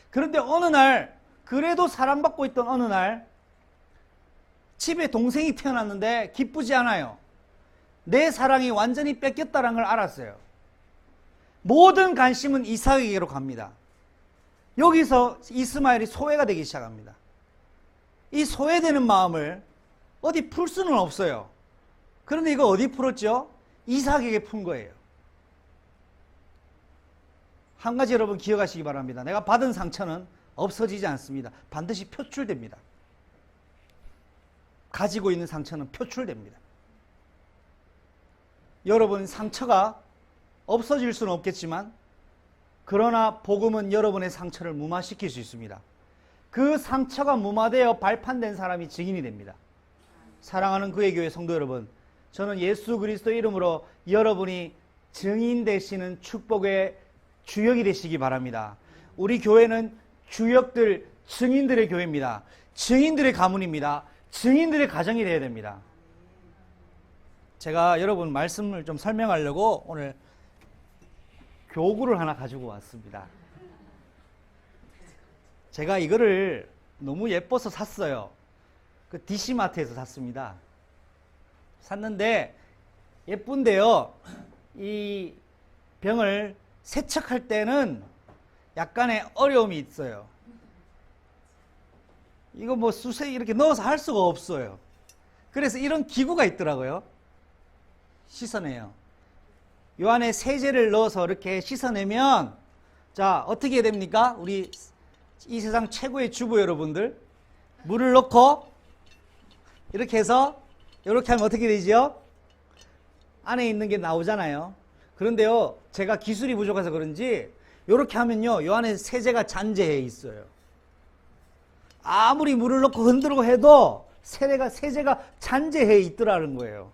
그런데 어느 날, 그래도 사랑받고 있던 어느 날 집에 동생이 태어났는데 기쁘지 않아요. 내 사랑이 완전히 뺏겼다는 걸 알았어요. 모든 관심은 이삭에게로 갑니다. 여기서 이스마엘이 소외가 되기 시작합니다. 이 소외되는 마음을 어디 풀 수는 없어요. 그런데 이거 어디 풀었죠? 이삭에게 푼 거예요. 한 가지 여러분 기억하시기 바랍니다. 내가 받은 상처는 없어지지 않습니다. 반드시 표출됩니다. 가지고 있는 상처는 표출됩니다. 여러분 상처가 없어질 수는 없겠지만, 그러나 복음은 여러분의 상처를 무마시킬 수 있습니다. 그 상처가 무마되어 발판된 사람이 증인이 됩니다. 사랑하는 그의 교회 성도 여러분, 저는 예수 그리스도의 이름으로 여러분이 증인 되시는 축복의 주역이 되시기 바랍니다. 우리 교회는 주역들, 증인들의 교회입니다. 증인들의 가문입니다. 증인들의 가정이 되어야 됩니다. 제가 여러분 말씀을 좀 설명하려고 오늘 교구를 하나 가지고 왔습니다. 제가 이거를 너무 예뻐서 샀어요. 그 DC마트에서 샀습니다. 샀는데 예쁜데요, 이 병을 세척할 때는 약간의 어려움이 있어요. 이거 뭐 수세 이렇게 넣어서 할 수가 없어요. 그래서 이런 기구가 있더라고요. 씻어내요. 요 안에 세제를 넣어서 이렇게 씻어내면, 자, 어떻게 됩니까? 우리 이 세상 최고의 주부 여러분들, 물을 넣고 이렇게 해서 이렇게 하면 어떻게 되죠? 안에 있는 게 나오잖아요. 그런데요, 제가 기술이 부족해서 그런지 이렇게 하면요, 요 안에 세제가 잔재해 있어요. 아무리 물을 넣고 흔들고 해도 세제가 잔재해 있더라는 거예요.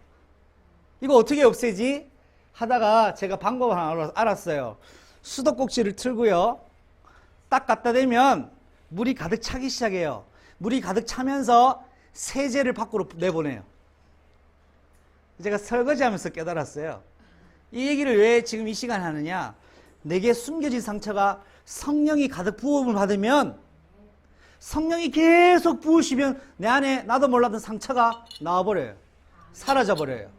이거 어떻게 없애지? 하다가 제가 방법을 하나 알았어요. 수도꼭지를 틀고요, 딱 갖다 대면 물이 가득 차기 시작해요. 물이 가득 차면서 세제를 밖으로 내보내요. 제가 설거지하면서 깨달았어요. 이 얘기를 왜 지금 이 시간에 하느냐? 내게 숨겨진 상처가 성령이 가득 부음을 받으면, 성령이 계속 부으시면 내 안에 나도 몰랐던 상처가 나와버려요. 사라져버려요.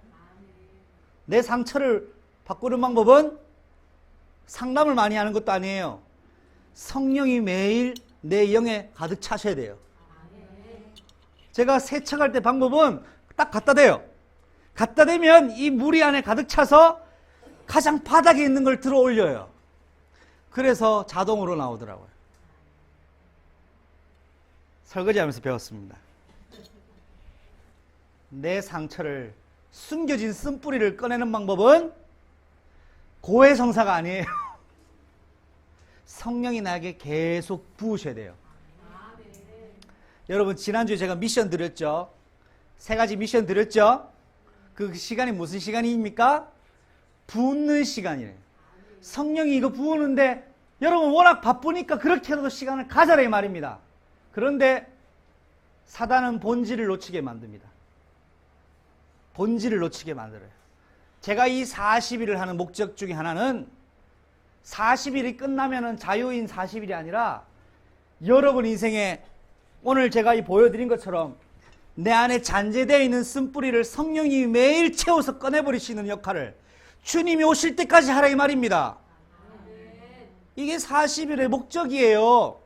내 상처를 바꾸는 방법은 상담을 많이 하는 것도 아니에요. 성령이 매일 내 영에 가득 차셔야 돼요. 제가 세척할 때 방법은 딱 갖다 대요. 갖다 대면 이 물이 안에 가득 차서 가장 바닥에 있는 걸 들어 올려요. 그래서 자동으로 나오더라고요. 설거지하면서 배웠습니다. 내 상처를, 숨겨진 쓴뿌리를 꺼내는 방법은 고해성사가 아니에요. 성령이 나에게 계속 부으셔야 돼요. 여러분, 지난주에 제가 미션 드렸죠? 3가지 미션 드렸죠? 그 시간이 무슨 시간입니까? 붓는 시간이에요. 성령이 이거 부으는데 여러분 워낙 바쁘니까 그렇게라도 시간을 가져라 이 말입니다. 그런데 사단은 본질을 놓치게 만듭니다. 본질을 놓치게 만들어요. 제가 이 40일을 하는 목적 중에 하나는 40일이 끝나면은 자유인 40일이 아니라 여러분 인생에 오늘 제가 이 보여드린 것처럼 내 안에 잔재되어 있는 쓴뿌리를 성령이 매일 채워서 꺼내버리시는 역할을 주님이 오실 때까지 하라 이 말입니다. 이게 40일의 목적이에요.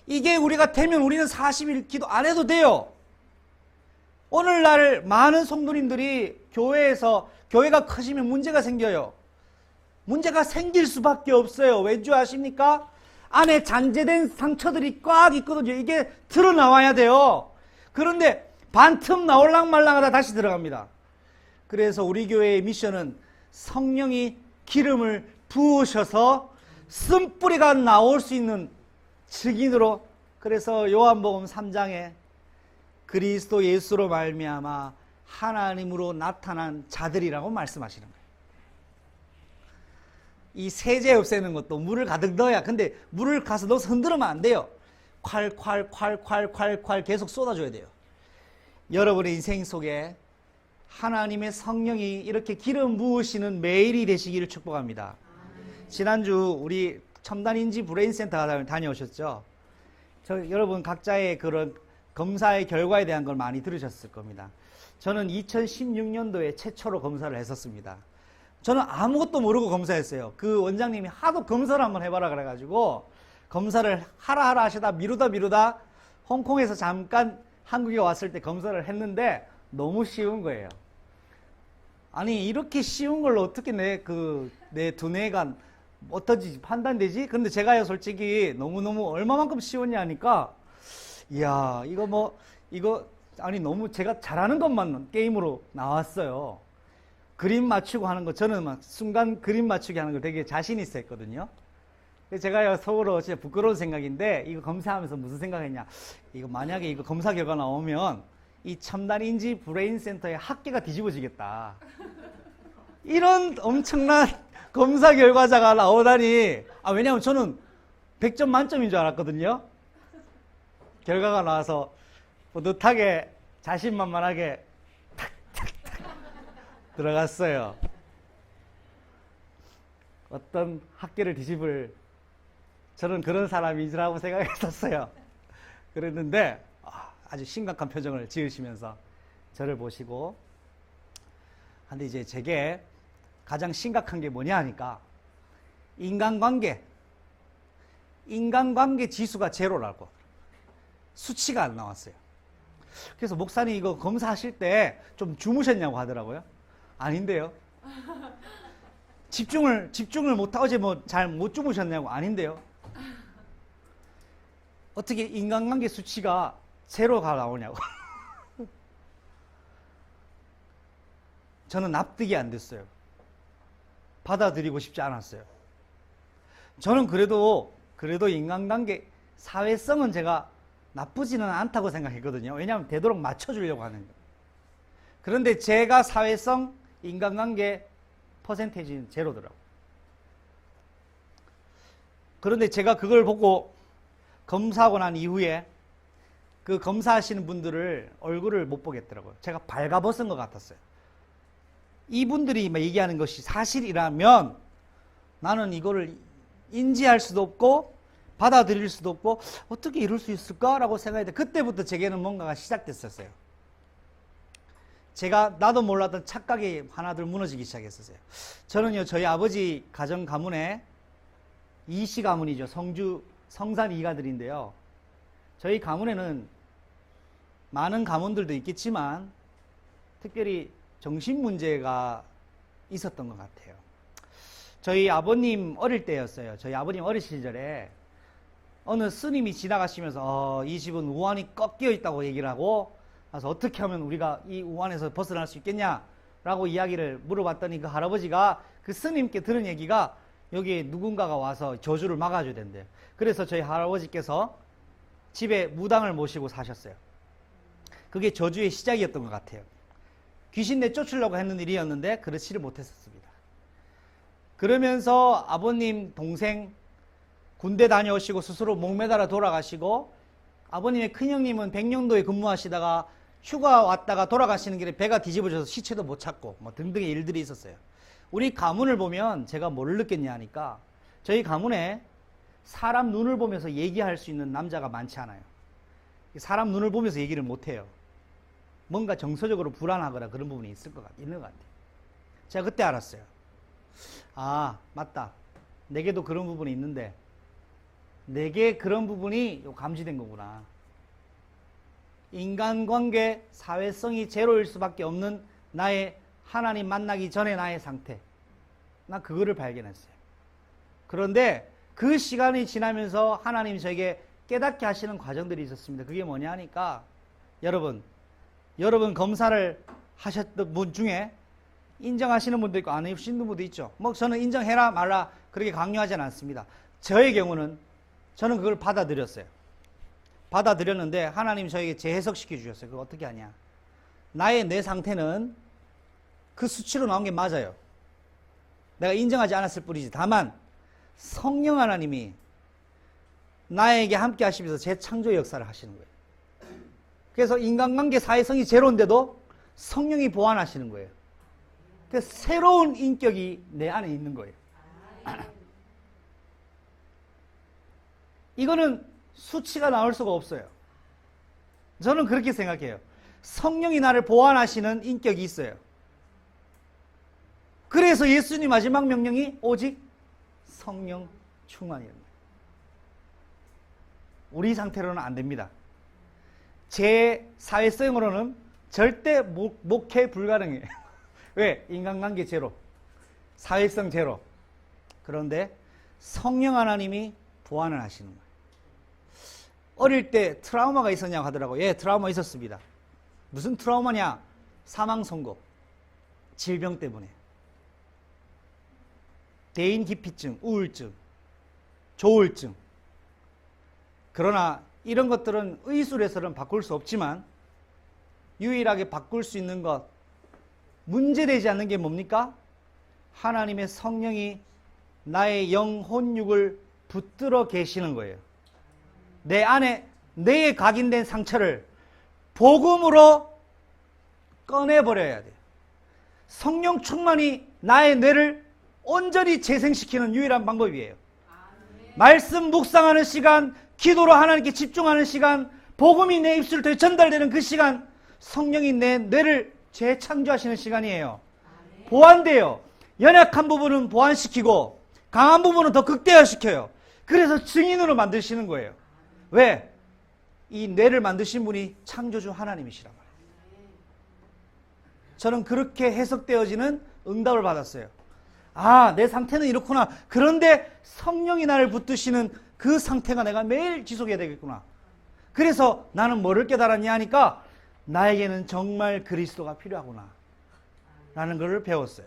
이게 우리가 되면 우리는 40일 기도 안 해도 돼요. 오늘날 많은 성도님들이 교회가 커지면 문제가 생겨요. 문제가 생길 수밖에 없어요. 왠 줄 아십니까? 안에 잔재된 상처들이 꽉 있거든요. 이게 드러나와야 돼요. 그런데 반틈 나올랑 말랑 하다 다시 들어갑니다. 그래서 우리 교회의 미션은 성령이 기름을 부으셔서 쓴뿌리가 나올 수 있는 증인으로, 그래서 요한복음 3장에 그리스도 예수로 말미암아 하나님으로 나타난 자들이라고 말씀하시는 거예요. 이 세제 없애는 것도 물을 가득 넣어야, 근데 물을 가서 넣어서 흔들으면 안 돼요. 콸콸콸콸콸콸 계속 쏟아줘야 돼요. 여러분의 인생 속에 하나님의 성령이 이렇게 기름 부으시는 매일이 되시기를 축복합니다. 지난주 우리 첨단인지 브레인센터 다녀오셨죠? 여러분 각자의 그런 검사의 결과에 대한 걸 많이 들으셨을 겁니다. 저는 2016년도에 최초로 검사를 했었습니다. 저는 아무것도 모르고 검사했어요. 그 원장님이 하도 검사를 한번 해봐라 그래가지고 검사를 하라 하시다 미루다 홍콩에서 잠깐 한국에 왔을 때 검사를 했는데 너무 쉬운 거예요. 아니 이렇게 쉬운 걸로 어떻게 내 두뇌가 어떠지 판단되지? 근데 제가요 솔직히 너무너무 얼마만큼 쉬웠냐 하니까 이야 이거 아니 너무 제가 잘하는 것만 게임으로 나왔어요. 그림 맞추고 하는 거 저는 막 순간 그림 맞추기 하는 걸 되게 자신 있어 했거든요. 제가요 속으로 진짜 부끄러운 생각인데 이거 검사하면서 무슨 생각했냐, 이거 만약에 이거 검사 결과 나오면 이 첨단인지 브레인센터의 학계가 뒤집어지겠다, 이런 엄청난 검사 결과자가 나오다니. 왜냐면 저는 100점 만점인 줄 알았거든요. 결과가 나와서 뿌듯하게 자신만만하게 탁탁탁 들어갔어요. 어떤 학계를 뒤집을 저는 그런 사람이라고 생각했었어요. 그랬는데 아주 심각한 표정을 지으시면서 저를 보시고, 근데 이제 제게 가장 심각한 게 뭐냐 하니까 인간관계 지수가 제로라고, 수치가 안 나왔어요. 그래서 목사님 이거 검사하실 때 좀 주무셨냐고 하더라고요. 아닌데요. 집중을 어제 잘 못 주무셨냐고. 아닌데요. 어떻게 인간관계 수치가 제로가 나오냐고. 저는 납득이 안 됐어요. 받아들이고 싶지 않았어요. 저는 그래도 인간관계 사회성은 제가 나쁘지는 않다고 생각했거든요. 왜냐하면 되도록 맞춰주려고 하는 거예요. 그런데 제가 사회성, 인간관계 퍼센테이지는 제로더라고요. 그런데 제가 그걸 보고 검사하고 난 이후에 그 검사하시는 분들을 얼굴을 못 보겠더라고요. 제가 발가벗은 것 같았어요. 이분들이 얘기하는 것이 사실이라면 나는 이거를 인지할 수도 없고 받아들일 수도 없고 어떻게 이럴 수 있을까라고 생각했는데, 그때부터 제게는 뭔가가 시작됐었어요. 제가 나도 몰랐던 착각이 하나둘 무너지기 시작했었어요. 저는요 저희 아버지 가정 가문에 이씨 가문이죠. 성산 이가들인데요. 저희 가문에는 많은 가문들도 있겠지만 특별히 정신 문제가 있었던 것 같아요. 저희 아버님 어릴 때였어요. 저희 아버님 어리실 시절에 어느 스님이 지나가시면서 이 집은 우환이 꺾여 있다고 얘기를 하고, 그래서 어떻게 하면 우리가 이 우환에서 벗어날 수 있겠냐라고 이야기를 물어봤더니 그 할아버지가 그 스님께 들은 얘기가 여기에 누군가가 와서 저주를 막아줘야 된대요. 그래서 저희 할아버지께서 집에 무당을 모시고 사셨어요. 그게 저주의 시작이었던 것 같아요. 귀신 내쫓으려고 했는 일이었는데 그렇지를 못했었습니다. 그러면서 아버님 동생 군대 다녀오시고 스스로 목매달아 돌아가시고, 아버님의 큰형님은 백령도에 근무하시다가 휴가 왔다가 돌아가시는 길에 배가 뒤집어져서 시체도 못 찾고 등등의 일들이 있었어요. 우리 가문을 보면 제가 뭘 느꼈냐 하니까 저희 가문에 사람 눈을 보면서 얘기할 수 있는 남자가 많지 않아요. 사람 눈을 보면서 얘기를 못해요. 뭔가 정서적으로 불안하거나 그런 부분이 있는 것 같아요. 제가 그때 알았어요. 맞다. 내게도 그런 부분이 있는데 내게 그런 부분이 감지된 거구나. 인간관계 사회성이 제로일 수밖에 없는 나의 하나님 만나기 전에 나의 상태, 나 그거를 발견했어요. 그런데 그 시간이 지나면서 하나님이 저에게 깨닫게 하시는 과정들이 있었습니다. 그게 뭐냐 하니까 여러분 검사를 하셨던 분 중에 인정하시는 분도 있고 안 해주시는 분도 있죠. 저는 인정해라 말라 그렇게 강요하지는 않습니다. 저의 경우는 저는 그걸 받아들였어요. 받아들였는데 하나님 저에게 재해석시켜 주셨어요. 그거 어떻게 하냐. 내 상태는 그 수치로 나온 게 맞아요. 내가 인정하지 않았을 뿐이지. 다만 성령 하나님이 나에게 함께 하시면서 재창조 역사를 하시는 거예요. 그래서 인간관계 사회성이 제로인데도 성령이 보완하시는 거예요. 그래서 새로운 인격이 내 안에 있는 거예요. 이거는 수치가 나올 수가 없어요. 저는 그렇게 생각해요. 성령이 나를 보완하시는 인격이 있어요. 그래서 예수님 마지막 명령이 오직 성령 충만이에요. 우리 상태로는 안 됩니다. 제 사회성으로는 절대 목회 불가능해요. 왜? 인간관계 제로, 사회성 제로. 그런데 성령 하나님이 보완을 하시는 거예요. 어릴 때 트라우마가 있었냐고 하더라고요. 예, 트라우마 있었습니다. 무슨 트라우마냐? 사망 선고, 질병 때문에. 대인 기피증, 우울증, 조울증. 그러나 이런 것들은 의술에서는 바꿀 수 없지만 유일하게 바꿀 수 있는 것, 문제되지 않는 게 뭡니까? 하나님의 성령이 나의 영혼육을 붙들어 계시는 거예요. 내 안에 뇌에 각인된 상처를 복음으로 꺼내버려야 돼요. 성령 충만이 나의 뇌를 온전히 재생시키는 유일한 방법이에요. 말씀 묵상하는 시간, 기도로 하나님께 집중하는 시간, 복음이 내 입술 통해 전달되는 그 시간, 성령이 내 뇌를 재창조하시는 시간이에요. 보완돼요. 연약한 부분은 보완시키고 강한 부분은 더 극대화시켜요. 그래서 증인으로 만드시는 거예요. 왜? 이 뇌를 만드신 분이 창조주 하나님이시란 말이에요. 저는 그렇게 해석되어지는 응답을 받았어요. 아, 내 상태는 이렇구나. 그런데 성령이 나를 붙드시는 그 상태가 내가 매일 지속해야 되겠구나. 그래서 나는 뭐를 깨달았냐 하니까 나에게는 정말 그리스도가 필요하구나 라는 것을 배웠어요.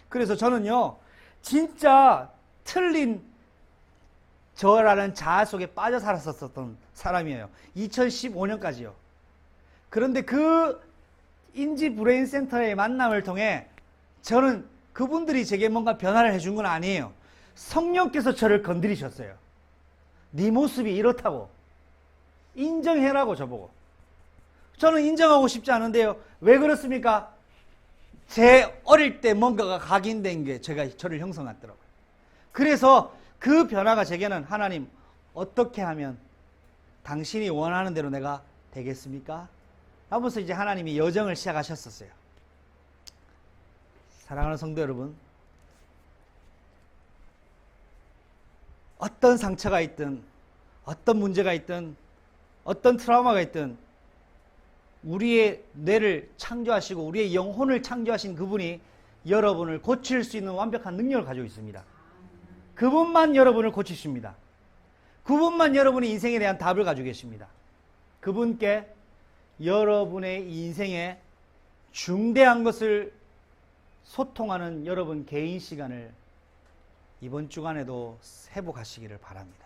그래서 저는요, 진짜 틀린 저라는 자아 속에 빠져 살았었던 사람이에요. 2015년까지요. 그런데 그 인지 브레인 센터의 만남을 통해 저는 그분들이 제게 뭔가 변화를 해준 건 아니에요. 성령께서 저를 건드리셨어요. 네 모습이 이렇다고. 인정해라고 저보고. 저는 인정하고 싶지 않은데요. 왜 그렇습니까? 제 어릴 때 뭔가가 각인된 게 저를 형성했더라고요. 그래서 그 변화가 제게는 하나님 어떻게 하면 당신이 원하는 대로 내가 되겠습니까? 하면서 이제 하나님이 여정을 시작하셨었어요. 사랑하는 성도 여러분, 어떤 상처가 있든 어떤 문제가 있든 어떤 트라우마가 있든 우리의 뇌를 창조하시고 우리의 영혼을 창조하신 그분이 여러분을 고칠 수 있는 완벽한 능력을 가지고 있습니다. 그분만 여러분을 고치십니다. 그분만 여러분의 인생에 대한 답을 가지고 계십니다. 그분께 여러분의 인생에 중대한 것을 소통하는 여러분 개인 시간을 이번 주간에도 회복하시기를 바랍니다.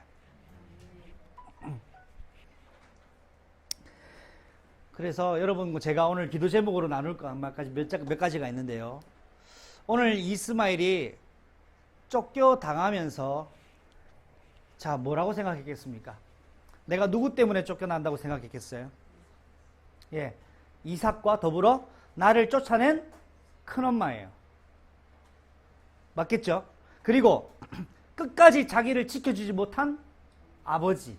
그래서 여러분, 제가 오늘 기도 제목으로 나눌 거 몇 가지가 있는데요. 오늘 이스마엘이 쫓겨당하면서 자, 뭐라고 생각했겠습니까? 내가 누구 때문에 쫓겨난다고 생각했겠어요? 예, 이삭과 더불어 나를 쫓아낸 큰엄마예요. 맞겠죠? 그리고 끝까지 자기를 지켜주지 못한 아버지.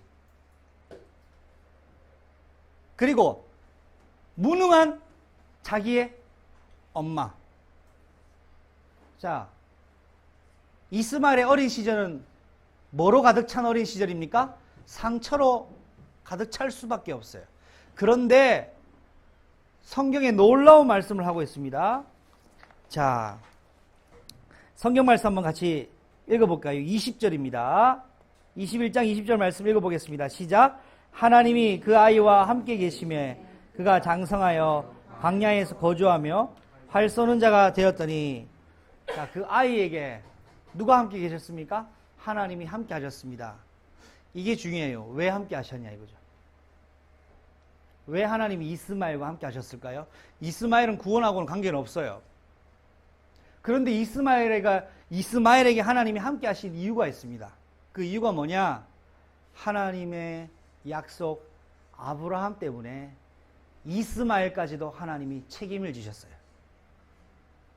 그리고 무능한 자기의 엄마. 자, 이스마엘의 어린 시절은 뭐로 가득 찬 어린 시절입니까? 상처로 가득 찰 수밖에 없어요. 그런데 성경에 놀라운 말씀을 하고 있습니다. 자, 성경 말씀 한번 같이 읽어볼까요? 20절입니다. 21장 20절 말씀 읽어보겠습니다. 시작. 하나님이 그 아이와 함께 계시매 그가 장성하여 광야에서 거주하며 활 쏘는 자가 되었더니, 자, 그 아이에게 누가 함께 계셨습니까? 하나님이 함께 하셨습니다. 이게 중요해요. 왜 함께 하셨냐 이거죠. 왜 하나님이 이스마엘과 함께 하셨을까요? 이스마엘은 구원하고는 관계는 없어요. 그런데 이스마엘에게 하나님이 함께 하신 이유가 있습니다. 그 이유가 뭐냐? 하나님의 약속 아브라함 때문에 이스마엘까지도 하나님이 책임을 지셨어요.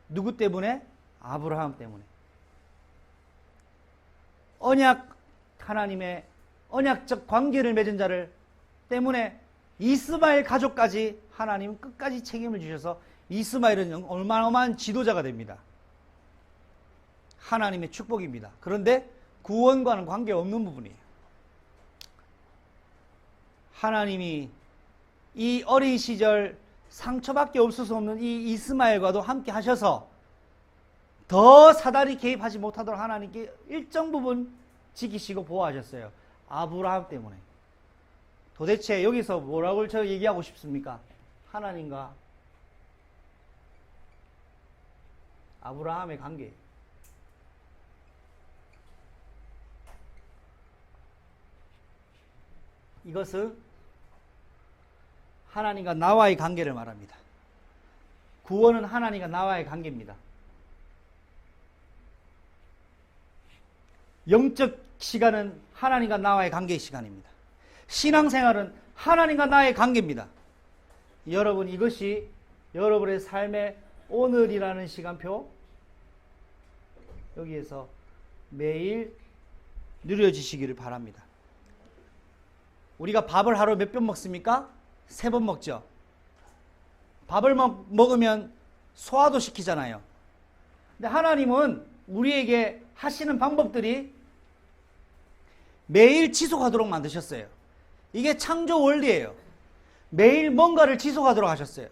누구 때문에? 아브라함 때문에. 하나님의 언약적 관계를 맺은 자를 때문에 이스마엘 가족까지 하나님은 끝까지 책임을 주셔서 이스마엘은 어마어마한 지도자가 됩니다. 하나님의 축복입니다. 그런데 구원과는 관계없는 부분이에요. 하나님이 이 어린 시절 상처밖에 없을 수 없는 이 이스마엘과도 함께 하셔서 더 사단이 개입하지 못하도록 하나님께 일정 부분 지키시고 보호하셨어요. 아브라함 때문에. 도대체 여기서 뭐라고 제가 얘기하고 싶습니까? 하나님과 아브라함의 관계. 이것은 하나님과 나와의 관계를 말합니다. 구원은 하나님과 나와의 관계입니다. 영적 시간은 하나님과 나와의 관계의 시간입니다. 신앙생활은 하나님과 나의 관계입니다. 여러분, 이것이 여러분의 삶의 오늘이라는 시간표 여기에서 매일 누려지시기를 바랍니다. 우리가 밥을 하루 몇 번 먹습니까? 3번 먹죠. 밥을 먹으면 소화도 시키잖아요. 근데 하나님은 우리에게 하시는 방법들이 매일 지속하도록 만드셨어요. 이게 창조 원리예요. 매일 뭔가를 지속하도록 하셨어요.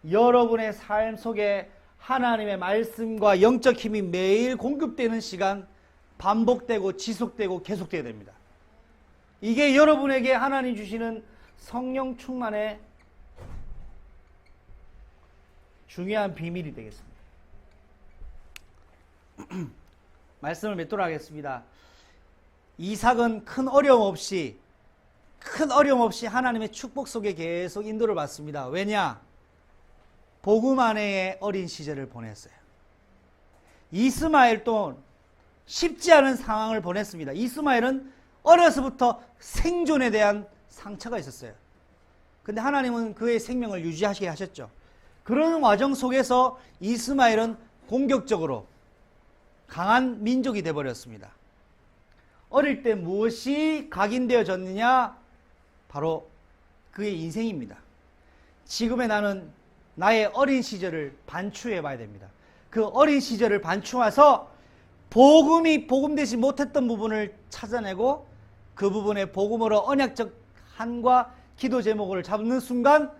여러분의 삶 속에 하나님의 말씀과 영적 힘이 매일 공급되는 시간, 반복되고 지속되고 계속되어야 됩니다. 이게 여러분에게 하나님 주시는 성령 충만의 중요한 비밀이 되겠습니다. 말씀을 맺도록 하겠습니다. 이삭은 큰 어려움 없이 하나님의 축복 속에 계속 인도를 받습니다. 왜냐? 복음 안에의 어린 시절을 보냈어요. 이스마엘도 쉽지 않은 상황을 보냈습니다. 이스마엘은 어려서부터 생존에 대한 상처가 있었어요. 근데 하나님은 그의 생명을 유지하시게 하셨죠. 그런 과정 속에서 이스마엘은 공격적으로 강한 민족이 되어버렸습니다. 어릴 때 무엇이 각인되어졌느냐? 바로 그의 인생입니다. 지금의 나는 나의 어린 시절을 반추해 봐야 됩니다. 그 어린 시절을 반추해서 복음되지 못했던 부분을 찾아내고 그 부분에 복음으로 언약적 한과 기도 제목을 잡는 순간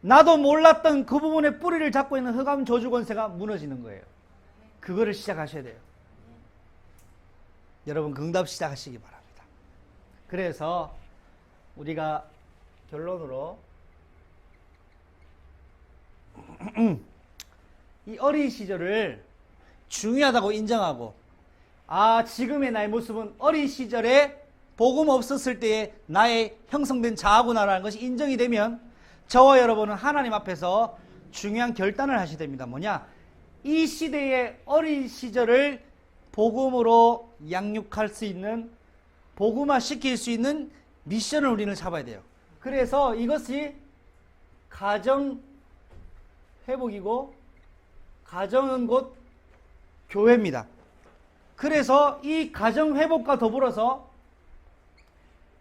나도 몰랐던 그 부분의 뿌리를 잡고 있는 흑암 저주 권세가 무너지는 거예요. 그거를 시작하셔야 돼요. 여러분, 응답 시작하시기 바랍니다. 그래서 우리가 결론으로 이 어린 시절을 중요하다고 인정하고, 지금의 나의 모습은 어린 시절에 복음 없었을 때의 나의 형성된 자아구나라는 것이 인정이 되면 저와 여러분은 하나님 앞에서 중요한 결단을 하셔야 됩니다. 뭐냐? 이 시대의 어린 시절을 복음으로 양육할 수 있는, 복음화 시킬 수 있는 미션을 우리는 잡아야 돼요. 그래서 이것이 가정 회복이고, 가정은 곧 교회입니다. 그래서 이 가정 회복과 더불어서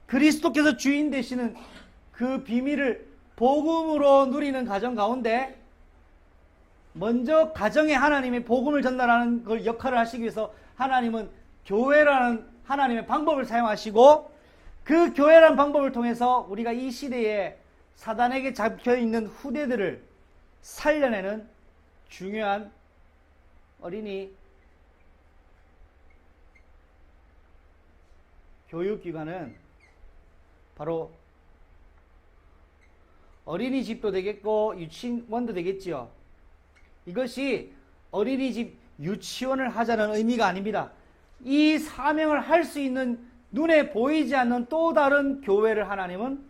그리스도께서 주인 되시는 그 비밀을 복음으로 누리는 가정 가운데 먼저 가정에 하나님의 복음을 전달하는 걸 역할을 하시기 위해서 하나님은 교회라는 하나님의 방법을 사용하시고, 그 교회라는 방법을 통해서 우리가 이 시대에 사단에게 잡혀있는 후대들을 살려내는 중요한 어린이 교육기관은 바로 어린이집도 되겠고 유치원도 되겠지요. 이것이 어린이집 유치원을 하자는 의미가 아닙니다. 이 사명을 할 수 있는 눈에 보이지 않는 또 다른 교회를 하나님은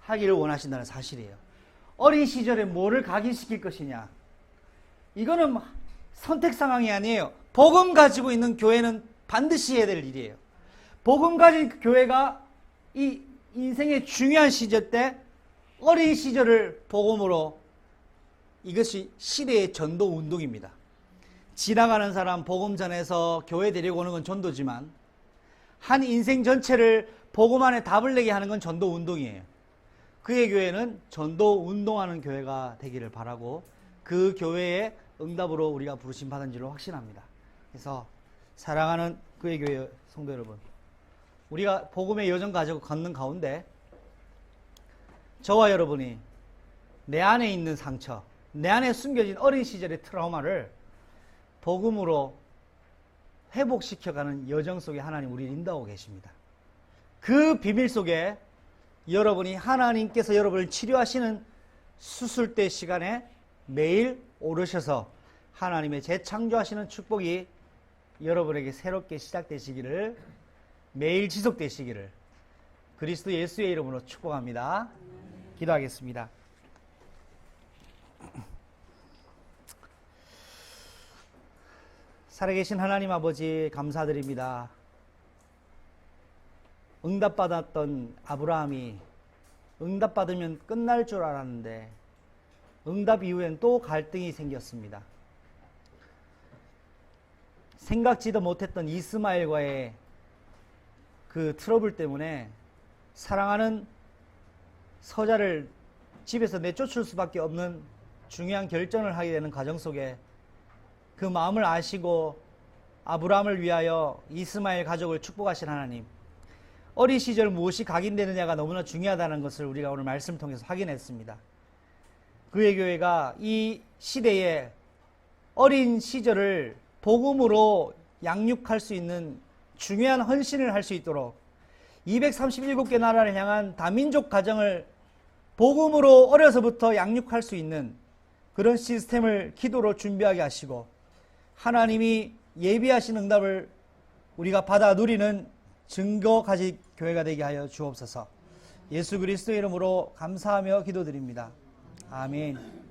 하기를 원하신다는 사실이에요. 어린 시절에 뭐를 각인시킬 것이냐, 이거는 선택 상황이 아니에요. 복음 가지고 있는 교회는 반드시 해야 될 일이에요. 복음 가진 교회가 이 인생의 중요한 시절 때 어린 시절을 복음으로, 이것이 시대의 전도 운동입니다. 지나가는 사람 복음 전해서 교회 데리고 오는 건 전도지만 한 인생 전체를 복음 안에 답을 내게 하는 건 전도 운동이에요. 그의 교회는 전도 운동하는 교회가 되기를 바라고 그 교회의 응답으로 우리가 부르심 받은 줄로 확신합니다. 그래서 사랑하는 그의 교회 성도 여러분, 우리가 복음의 여정 가지고 걷는 가운데 저와 여러분이 내 안에 있는 상처, 내 안에 숨겨진 어린 시절의 트라우마를 복음으로 회복시켜가는 여정 속에 하나님 우리를 인도하고 계십니다. 그 비밀 속에 여러분이 하나님께서 여러분을 치료하시는 수술대 시간에 매일 오르셔서 하나님의 재창조하시는 축복이 여러분에게 새롭게 시작되시기를, 매일 지속되시기를 그리스도 예수의 이름으로 축복합니다. 기도하겠습니다. 살아계신 하나님 아버지 감사드립니다. 응답받았던 아브라함이 응답받으면 끝날 줄 알았는데 응답 이후엔 또 갈등이 생겼습니다. 생각지도 못했던 이스마엘과의 그 트러블 때문에 사랑하는 서자를 집에서 내쫓을 수밖에 없는 중요한 결정을 하게 되는 과정 속에 그 마음을 아시고 아브라함을 위하여 이스마엘 가족을 축복하신 하나님, 어린 시절 무엇이 각인되느냐가 너무나 중요하다는 것을 우리가 오늘 말씀을 통해서 확인했습니다. 그의 교회가 이 시대에 어린 시절을 복음으로 양육할 수 있는 중요한 헌신을 할 수 있도록 237개 나라를 향한 다민족 가정을 복음으로 어려서부터 양육할 수 있는 그런 시스템을 기도로 준비하게 하시고 하나님이 예비하신 응답을 우리가 받아 누리는 증거 가진 교회가 되게 하여 주옵소서. 예수 그리스도의 이름으로 감사하며 기도드립니다. 아멘.